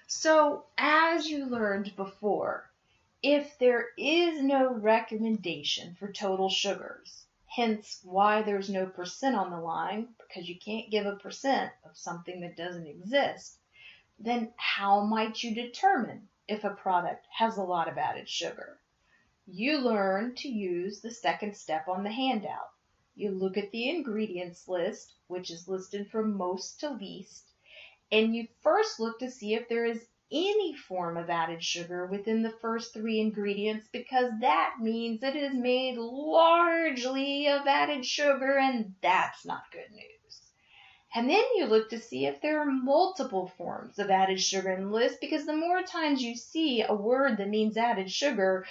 So, as you learned before, if there is no recommendation for total sugars, hence why there's no percent on the line, because you can't give a percent of something that doesn't exist, then how might you determine if a product has a lot of added sugar? You learn to use the second step on the handout. You look at the ingredients list, which is listed from most to least, and you first look to see if there is any form of added sugar within the first three ingredients because that means it is made largely of added sugar, and that's not good news. And then you look to see if there are multiple forms of added sugar in the list, because the more times you see a word that means added sugar,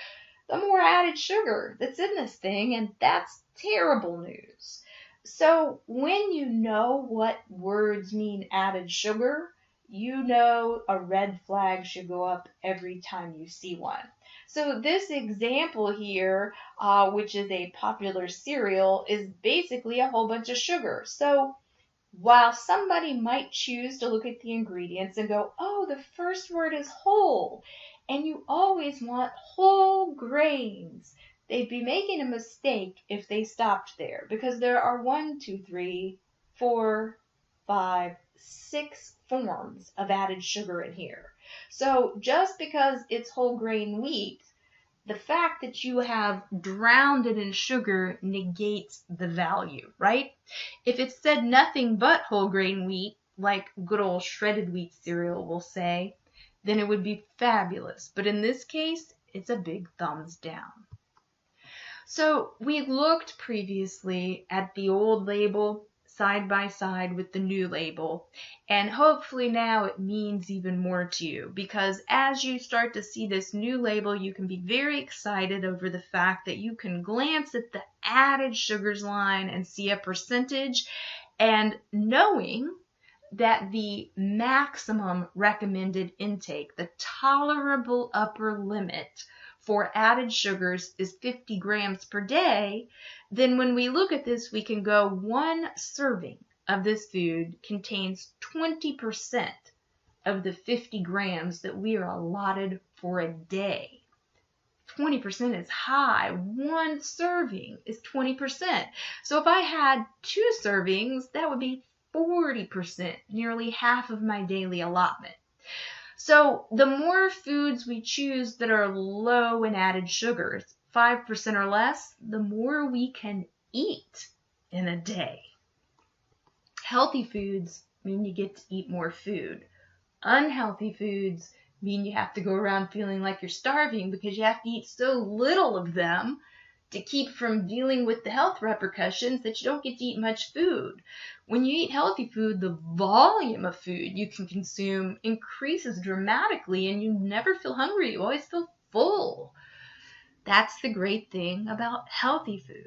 the more added sugar that's in this thing, and that's terrible news. So when you know what words mean added sugar, you know a red flag should go up every time you see one. So this example here, which is a popular cereal, is basically a whole bunch of sugar. So while somebody might choose to look at the ingredients and go, oh, the first word is whole, and you always want whole grains, they'd be making a mistake if they stopped there, because there are 1, 2, 3, 4, 5, 6 forms of added sugar in here. So just because it's whole grain wheat, the fact that you have drowned it in sugar negates the value, right? If it said nothing but whole grain wheat, like good old shredded wheat cereal will say, then it would be fabulous. But in this case, it's a big thumbs down. So we looked previously at the old label side by side with the new label, and hopefully now it means even more to you, because as you start to see this new label, you can be very excited over the fact that you can glance at the added sugars line and see a percentage, and knowing that the maximum recommended intake, the tolerable upper limit for added sugars is 50 grams per day, then when we look at this, we can go one serving of this food contains 20% of the 50 grams that we are allotted for a day. 20% is high. One serving is 20%. So if I had 2 servings, that would be 40%, nearly half of my daily allotment. So the more foods we choose that are low in added sugars, 5% or less, the more we can eat in a day. Healthy foods mean you get to eat more food. Unhealthy foods mean you have to go around feeling like you're starving because you have to eat so little of them to keep from dealing with the health repercussions that you don't get to eat much food. When you eat healthy food, the volume of food you can consume increases dramatically and you never feel hungry. You always feel full. That's the great thing about healthy food.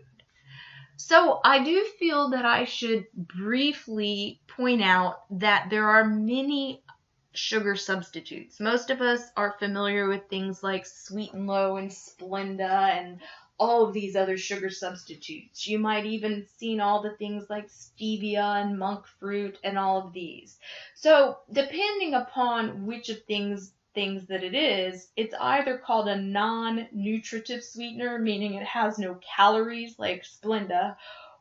So I do feel that I should briefly point out that there are many sugar substitutes. Most of us are familiar with things like Sweet and Low and Splenda and all of these other sugar substitutes. You might even seen all the things like stevia and monk fruit and all of these. So depending upon which of things that it is, it's either called a non-nutritive sweetener, meaning it has no calories like Splenda,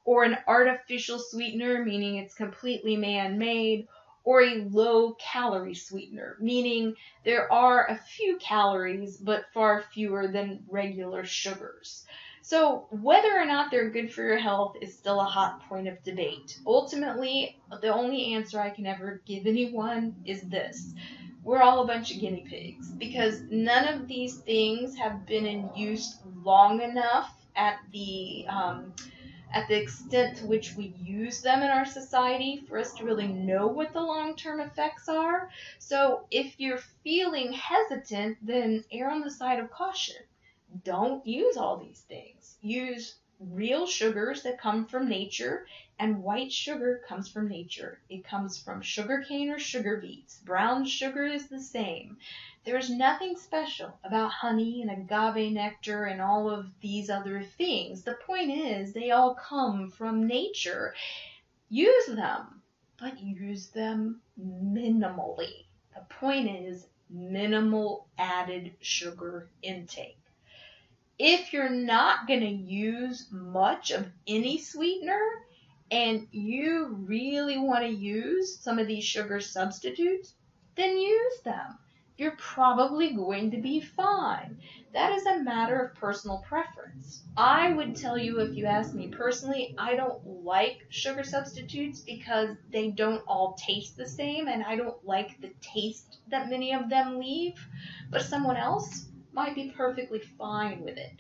or an artificial sweetener, meaning it's completely man-made, or a low-calorie sweetener, meaning there are a few calories but far fewer than regular sugars. So whether or not they're good for your health is still a hot point of debate. Ultimately, the only answer I can ever give anyone is this. We're all a bunch of guinea pigs because none of these things have been in use long enough at the extent to which we use them in our society for us to really know what the long-term effects are. So if you're feeling hesitant, then err on the side of caution. Don't use all these things. Use real sugars that come from nature, and white sugar comes from nature. It comes from sugar cane or sugar beets. Brown sugar is the same. There's nothing special about honey and agave nectar and all of these other things. The point is, they all come from nature. Use them, but use them minimally. The point is minimal added sugar intake. If you're not going to use much of any sweetener and you really want to use some of these sugar substitutes, then use them. you're probably going to be fine. That is a matter of personal preference. I would tell you, if you ask me personally, I don't like sugar substitutes because they don't all taste the same, and I don't like the taste that many of them leave, but someone else might be perfectly fine with it.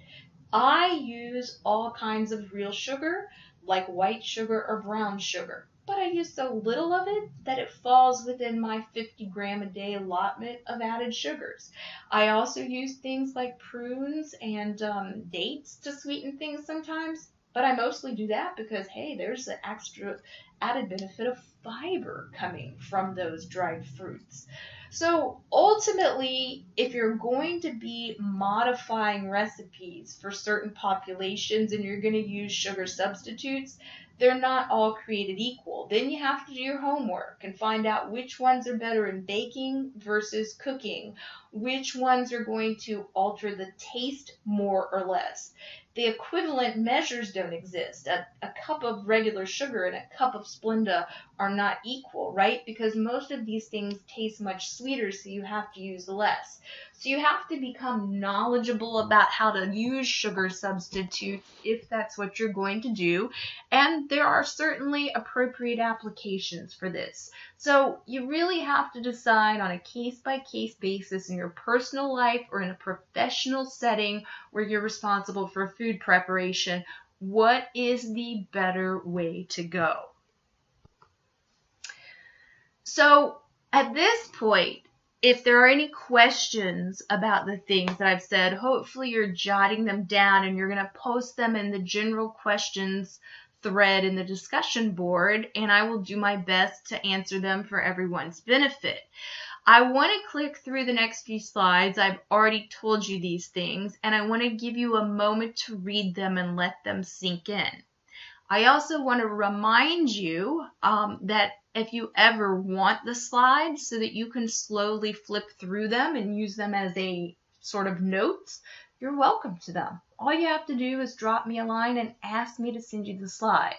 I use all kinds of real sugar, like white sugar or brown sugar, but I use so little of it that it falls within my 50-gram a day allotment of added sugars. I also use things like prunes and dates to sweeten things sometimes, but I mostly do that because, hey, there's an extra added benefit of fiber coming from those dried fruits. So ultimately, if you're going to be modifying recipes for certain populations and you're going to use sugar substitutes, they're not all created equal. Then you have to do your homework and find out which ones are better in baking versus cooking, which ones are going to alter the taste more or less. The equivalent measures don't exist. A cup of regular sugar and a cup of Splenda are not equal, right? Because most of these things taste much sweeter, so you have to use less. So you have to become knowledgeable about how to use sugar substitutes if that's what you're going to do. And there are certainly appropriate applications for this. So you really have to decide on a case-by-case basis in your personal life or in a professional setting where you're responsible for food preparation, what is the better way to go? So at this point, if there are any questions about the things that I've said, hopefully you're jotting them down and you're going to post them in the general questions thread in the discussion board, and I will do my best to answer them for everyone's benefit. I want to click through the next few slides. I've already told you these things, and I want to give you a moment to read them and let them sink in. I also want to remind you that if you ever want the slides so that you can slowly flip through them and use them as a sort of notes, you're welcome to them. All you have to do is drop me a line and ask me to send you the slides.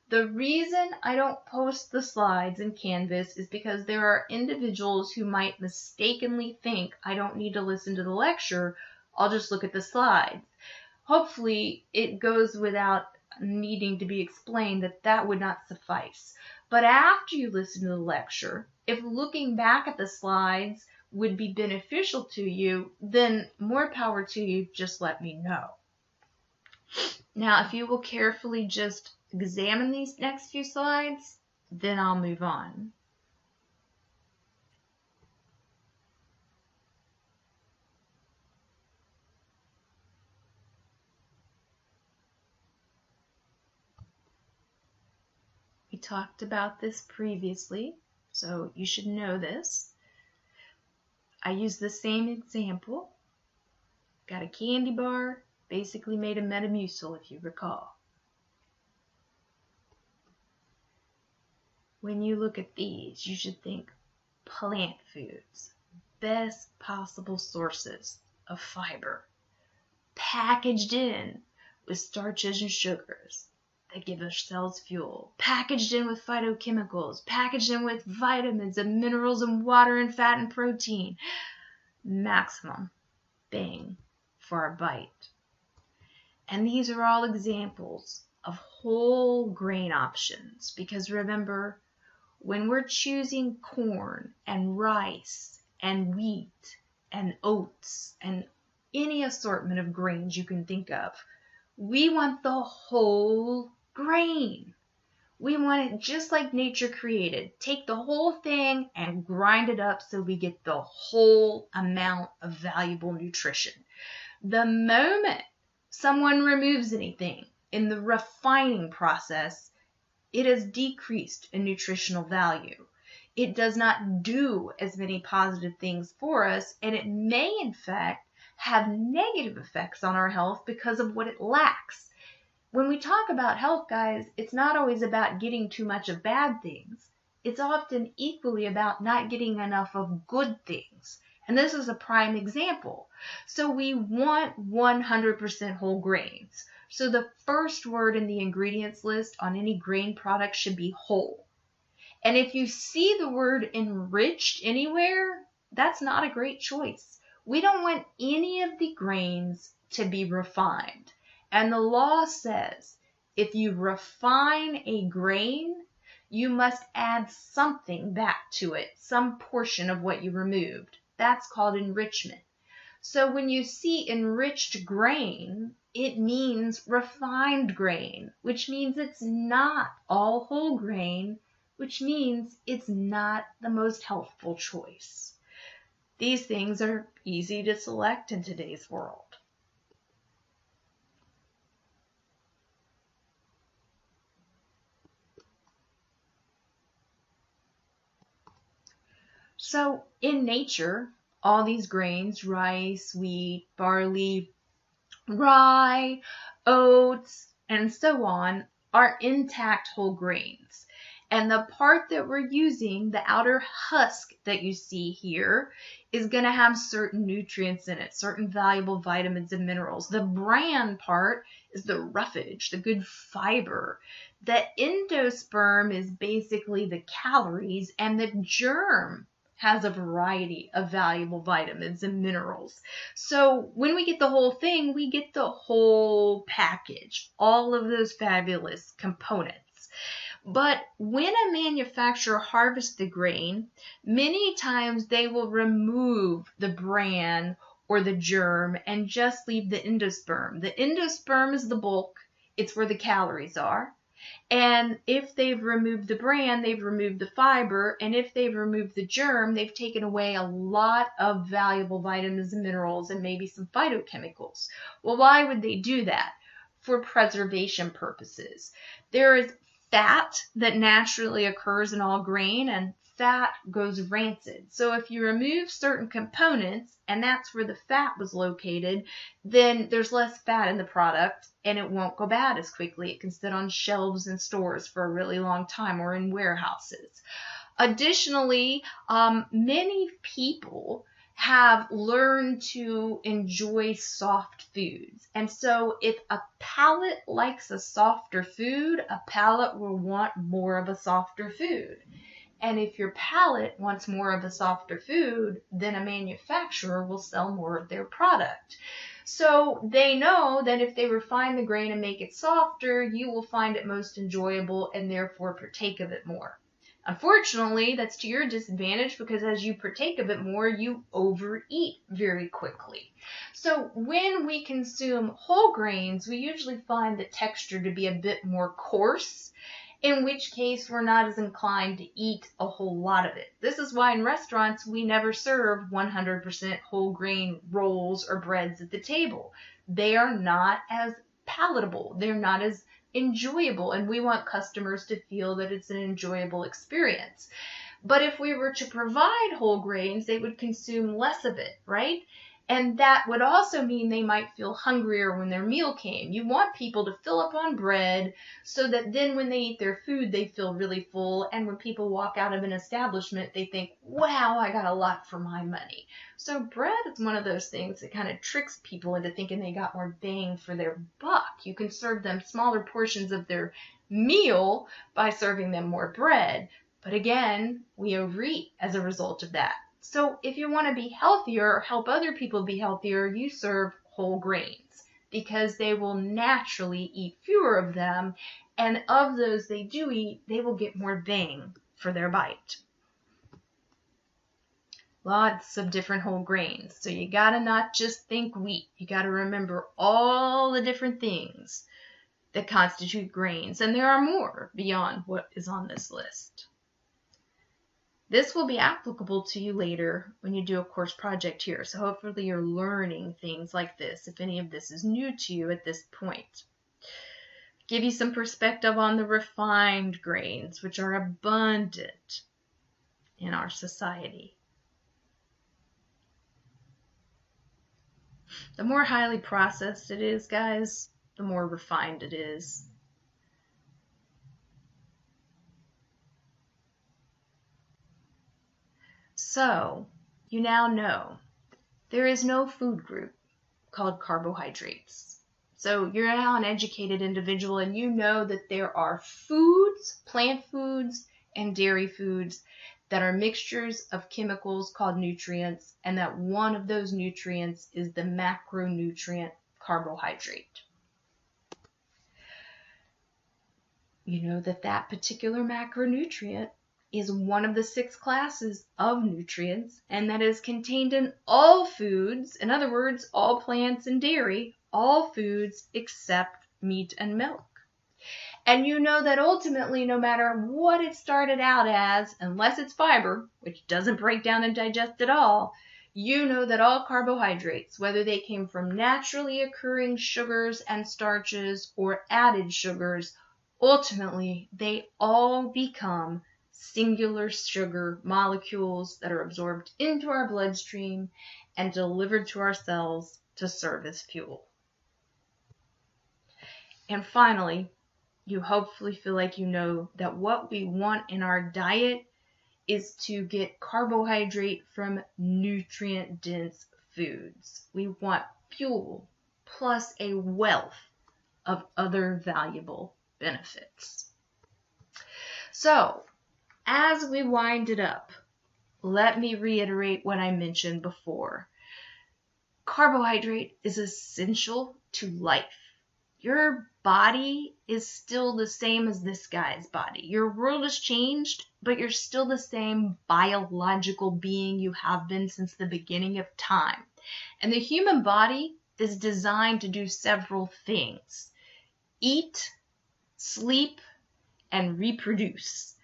The reason I don't post the slides in Canvas is because there are individuals who might mistakenly think I don't need to listen to the lecture, I'll just look at the slides. Hopefully it goes without needing to be explained that that would not suffice. But after you listen to the lecture, if looking back at the slides would be beneficial to you, then more power to you, just let me know. Now, if you will carefully just examine these next few slides, then I'll move on. We talked about this previously, so you should know this. I used the same example. Got a candy bar, basically made of Metamucil, if you recall. When you look at these, you should think plant foods, best possible sources of fiber, packaged in with starches and sugars that give our cells fuel, packaged in with phytochemicals, packaged in with vitamins and minerals and water and fat and protein. Maximum bang for our bite. And these are all examples of whole grain options, because remember, when we're choosing corn and rice and wheat and oats and any assortment of grains you can think of, we want the whole grain. We want it just like nature created. Take the whole thing and grind it up so we get the whole amount of valuable nutrition. The moment someone removes anything in the refining process, it has decreased in nutritional value. It does not do as many positive things for us, and it may in fact have negative effects on our health because of what it lacks. When we talk about health, guys, it's not always about getting too much of bad things. It's often equally about not getting enough of good things. And this is a prime example. So we want 100% whole grains. So the first word in the ingredients list on any grain product should be whole. And if you see the word enriched anywhere, that's not a great choice. We don't want any of the grains to be refined. And the law says if you refine a grain, you must add something back to it, some portion of what you removed. That's called enrichment. So when you see enriched grain, it means refined grain, which means it's not all whole grain, which means it's not the most healthful choice. These things are easy to select in today's world. So in nature, all these grains, rice, wheat, barley, rye, oats, and so on, are intact whole grains. And the part that we're using, the outer husk that you see here, is going to have certain nutrients in it, certain valuable vitamins and minerals. The bran part is the roughage, the good fiber. The endosperm is basically the calories, and the germ has a variety of valuable vitamins and minerals. So when we get the whole thing, we get the whole package, all of those fabulous components. But when a manufacturer harvests the grain, many times they will remove the bran or the germ and just leave the endosperm. The endosperm is the bulk. It's where the calories are. And if they've removed the bran, they've removed the fiber. And if they've removed the germ, they've taken away a lot of valuable vitamins and minerals and maybe some phytochemicals. Well, why would they do that? For preservation purposes. There is fat that naturally occurs in all grain, and fat goes rancid. So if you remove certain components, and that's where the fat was located, then there's less fat in the product and it won't go bad as quickly. It can sit on shelves in stores for a really long time or in warehouses. Additionally, many people have learned to enjoy soft foods. And so if a palate likes a softer food, a palate will want more of a softer food. And if your palate wants more of a softer food, then a manufacturer will sell more of their product. So they know that if they refine the grain and make it softer, you will find it most enjoyable and therefore partake of it more. Unfortunately, that's to your disadvantage because as you partake of it more, you overeat very quickly. So when we consume whole grains, we usually find the texture to be a bit more coarse, in which case we're not as inclined to eat a whole lot of it. This is why in restaurants we never serve 100% whole grain rolls or breads at the table. They are not as palatable. They're not as enjoyable, and we want customers to feel that it's an enjoyable experience. But if we were to provide whole grains, they would consume less of it, right? And that would also mean they might feel hungrier when their meal came. You want people to fill up on bread so that then when they eat their food, they feel really full. And when people walk out of an establishment, they think, wow, I got a lot for my money. So bread is one of those things that kind of tricks people into thinking they got more bang for their buck. You can serve them smaller portions of their meal by serving them more bread. But again, we overeat as a result of that. So if you want to be healthier or help other people be healthier, you serve whole grains because they will naturally eat fewer of them. And of those they do eat, they will get more bang for their bite. Lots of different whole grains. So you got to not just think wheat. You got to remember all the different things that constitute grains. And there are more beyond what is on this list. This will be applicable to you later when you do a course project here. So hopefully you're learning things like this, if any of this is new to you at this point. Give you some perspective on the refined grains, which are abundant in our society. The more highly processed it is, guys, the more refined it is. So, you now know there is no food group called carbohydrates. So you're now an educated individual and you know that there are foods, plant foods, and dairy foods that are mixtures of chemicals called nutrients, and that one of those nutrients is the macronutrient carbohydrate. You know that particular macronutrient is one of the 6 classes of nutrients, and that is contained in all foods, in other words, all plants and dairy, all foods except meat and milk. And you know that ultimately, no matter what it started out as, unless it's fiber, which doesn't break down and digest at all, you know that all carbohydrates, whether they came from naturally occurring sugars and starches or added sugars, ultimately they all become singular sugar molecules that are absorbed into our bloodstream and delivered to our cells to serve as fuel. And finally, you hopefully feel like you know that what we want in our diet is to get carbohydrate from nutrient-dense foods. We want fuel plus a wealth of other valuable benefits. So, as we wind it up, let me reiterate what I mentioned before. Carbohydrate is essential to life. Your body is still the same as this guy's body. Your world has changed, but you're still the same biological being you have been since the beginning of time. And the human body is designed to do several things: eat, sleep, and reproduce.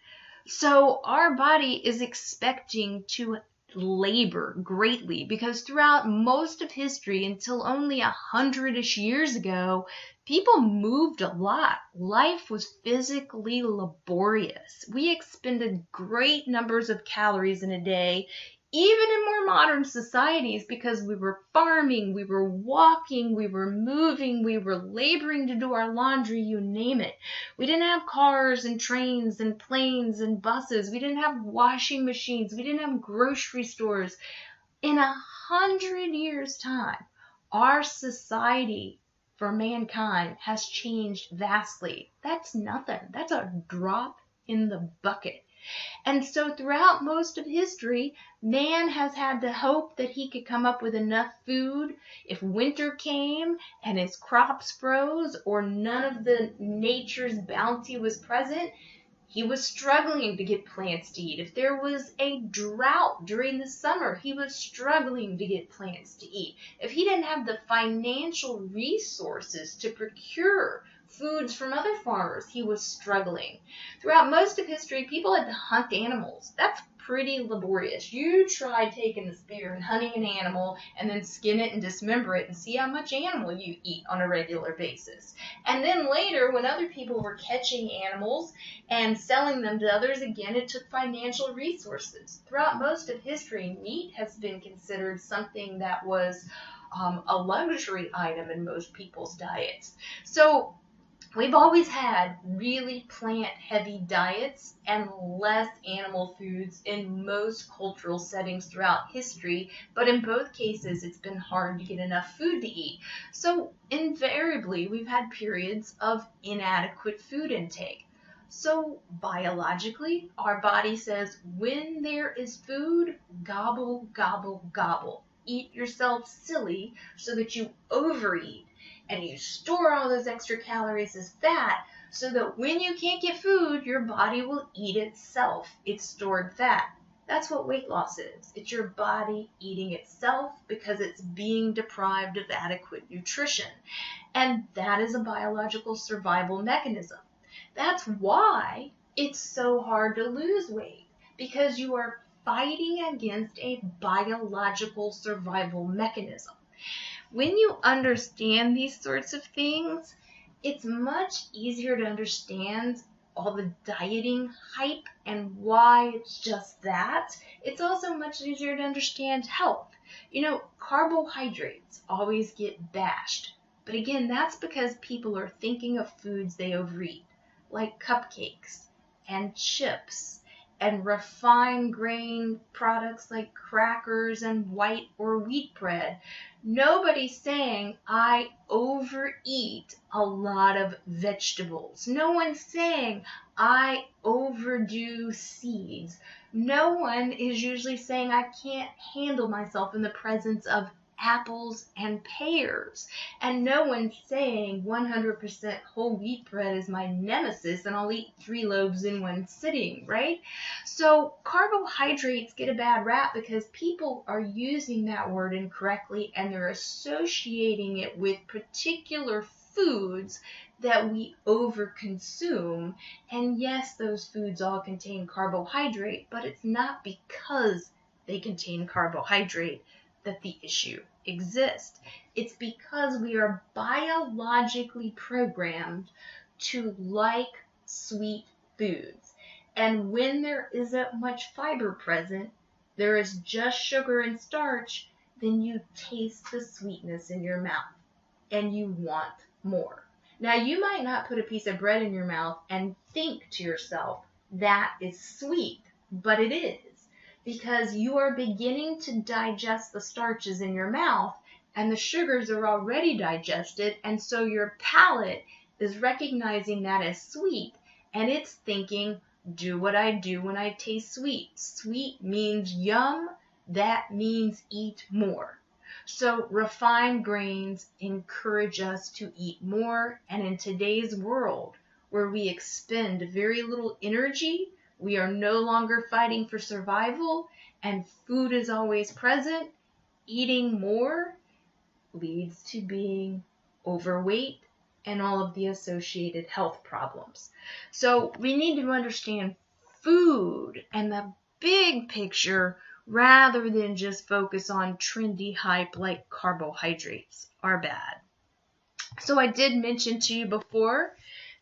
So our body is expecting to labor greatly, because throughout most of history, until only 100-ish years ago, people moved a lot. Life was physically laborious. We expended great numbers of calories in a day, even in more modern societies, because we were farming, we were walking, we were moving, we were laboring to do our laundry, you name it. We didn't have cars and trains and planes and buses. We didn't have washing machines. We didn't have grocery stores. In 100 years' time, our society for mankind has changed vastly. That's nothing. That's a drop in the bucket. And so throughout most of history, man has had to hope that he could come up with enough food. If winter came and his crops froze, or none of the nature's bounty was present, he was struggling to get plants to eat. If there was a drought during the summer, he was struggling to get plants to eat. If he didn't have the financial resources to procure foods from other farmers, he was struggling. Throughout most of history, people had to hunt animals. That's pretty laborious. You try taking the spear and hunting an animal and then skin it and dismember it and see how much animal you eat on a regular basis. And then later, when other people were catching animals and selling them to others, again, it took financial resources. Throughout most of history, meat has been considered something that was a luxury item in most people's diets. So we've always had really plant-heavy diets and less animal foods in most cultural settings throughout history, but in both cases it's been hard to get enough food to eat. So invariably we've had periods of inadequate food intake. So biologically, our body says, when there is food, gobble, gobble, gobble. Eat yourself silly so that you overeat. And you store all those extra calories as fat, so that when you can't get food, your body will eat itself. It's stored fat. That's what weight loss is. It's your body eating itself because it's being deprived of adequate nutrition. And that is a biological survival mechanism. That's why it's so hard to lose weight, because you are fighting against a biological survival mechanism. When you understand these sorts of things, it's much easier to understand all the dieting hype and why it's just that. It's also much easier to understand health. You know, carbohydrates always get bashed. But again, that's because people are thinking of foods they overeat, like cupcakes and chips and refined grain products like crackers and white or wheat bread. Nobody's saying I overeat a lot of vegetables. No one's saying I overdo seeds. No one is usually saying I can't handle myself in the presence of apples and pears. And no one's saying 100% whole wheat bread is my nemesis and I'll eat 3 loaves in one sitting, right? So carbohydrates get a bad rap because people are using that word incorrectly and they're associating it with particular foods that we overconsume. And yes, those foods all contain carbohydrate, but it's not because they contain carbohydrate that the issue exists. It's because we are biologically programmed to like sweet foods. And when there isn't much fiber present, there is just sugar and starch, then you taste the sweetness in your mouth and you want more. Now, you might not put a piece of bread in your mouth and think to yourself, that is sweet, but it is because you are beginning to digest the starches in your mouth and the sugars are already digested, and so your palate is recognizing that as sweet and it's thinking, do what I do when I taste sweet. Sweet means yum, that means eat more. So refined grains encourage us to eat more, and in today's world where we expend very little energy, we are no longer fighting for survival, and food is always present, eating more leads to being overweight and all of the associated health problems. So we need to understand food and the big picture rather than just focus on trendy hype like carbohydrates are bad. So I did mention to you before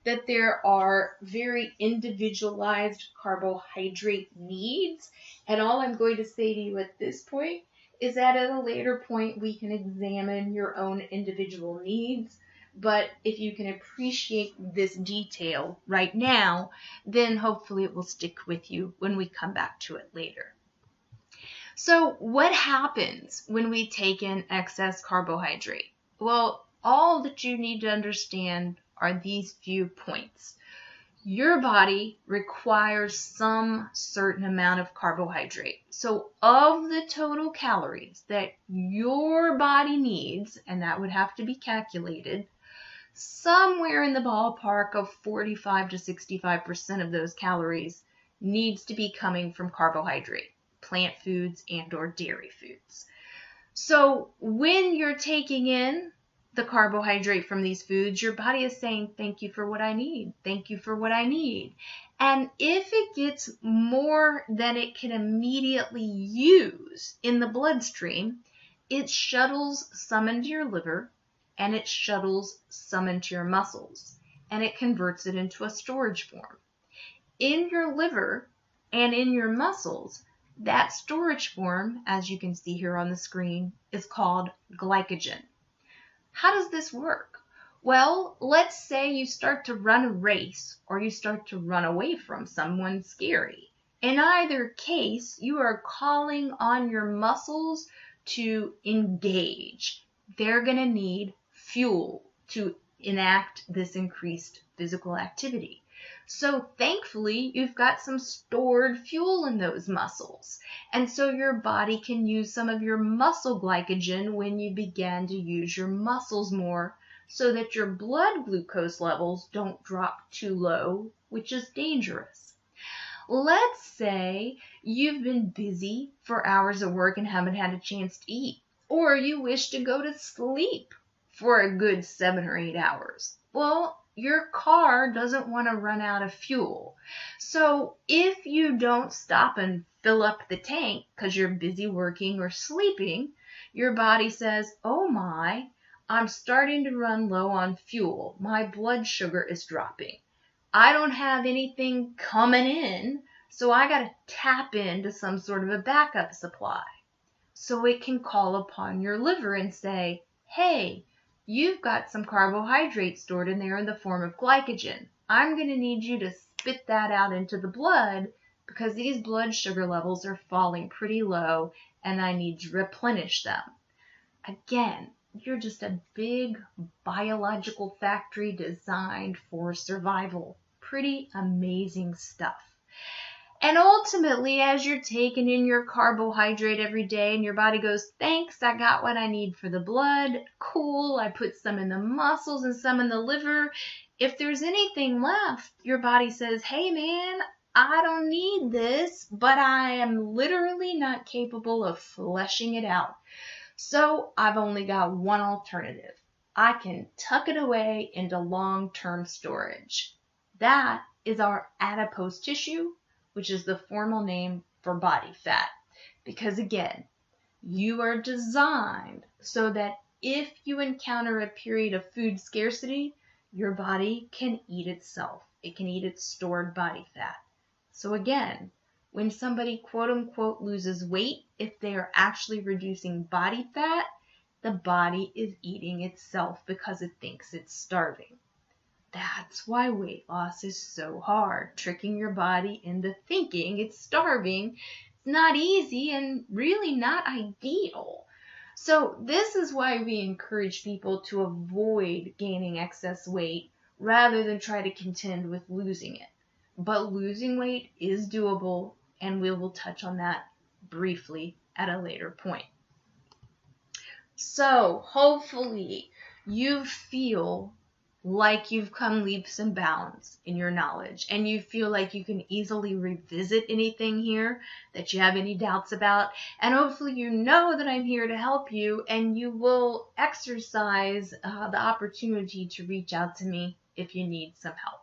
that there are very individualized carbohydrate needs, and all I'm going to say to you at this point is that at a later point we can examine your own individual needs. But if you can appreciate this detail right now, then hopefully it will stick with you when we come back to it later. So what happens when we take in excess carbohydrate? Well, all that you need to understand are these few points. Your body requires some certain amount of carbohydrate. So of the total calories that your body needs, and that would have to be calculated, somewhere in the ballpark of 45 to 65% of those calories needs to be coming from carbohydrate, plant foods and or dairy foods. So when you're taking in the carbohydrate from these foods, your body is saying, thank you for what I need. Thank you for what I need. And if it gets more than it can immediately use in the bloodstream, it shuttles some into your liver and it shuttles some into your muscles and it converts it into a storage form. In your liver and in your muscles, that storage form, as you can see here on the screen, is called glycogen. How does this work? Well, let's say you start to run a race or you start to run away from someone scary. In either case, you are calling on your muscles to engage. They're going to need fuel to enact this increased physical activity. So thankfully, you've got some stored fuel in those muscles. And so your body can use some of your muscle glycogen when you begin to use your muscles more so that your blood glucose levels don't drop too low, which is dangerous. Let's say you've been busy for hours of work and haven't had a chance to eat, or you wish to go to sleep for a good 7 or 8 hours. Well, your car doesn't want to run out of fuel. So if you don't stop and fill up the tank because you're busy working or sleeping, your body says, oh my, I'm starting to run low on fuel. My blood sugar is dropping. I don't have anything coming in, so I got to tap into some sort of a backup supply. So it can call upon your liver and say, hey, you've got some carbohydrate stored in there in the form of glycogen. I'm going to need you to spit that out into the blood because these blood sugar levels are falling pretty low and I need to replenish them. Again, you're just a big biological factory designed for survival. pretty amazing stuff. And ultimately, as you're taking in your carbohydrate every day and your body goes, thanks, I got what I need for the blood. Cool, I put some in the muscles and some in the liver. If there's anything left, your body says, hey man, I don't need this, but I am literally not capable of fleshing it out. So I've only got one alternative. I can tuck it away into long-term storage. That is our adipose tissue, which is the formal name for body fat. Because again, you are designed so that if you encounter a period of food scarcity, your body can eat itself. It can eat its stored body fat. So again, when somebody quote unquote loses weight, if they are actually reducing body fat, the body is eating itself because it thinks it's starving. That's why weight loss is so hard. Tricking your body into thinking it's starving. It's not easy and really not ideal. So this is why we encourage people to avoid gaining excess weight rather than try to contend with losing it. But losing weight is doable, and we will touch on that briefly at a later point. So hopefully you feel like you've come leaps and bounds in your knowledge, and you feel like you can easily revisit anything here that you have any doubts about, and hopefully you know that I'm here to help you, and you will exercise the opportunity to reach out to me if you need some help.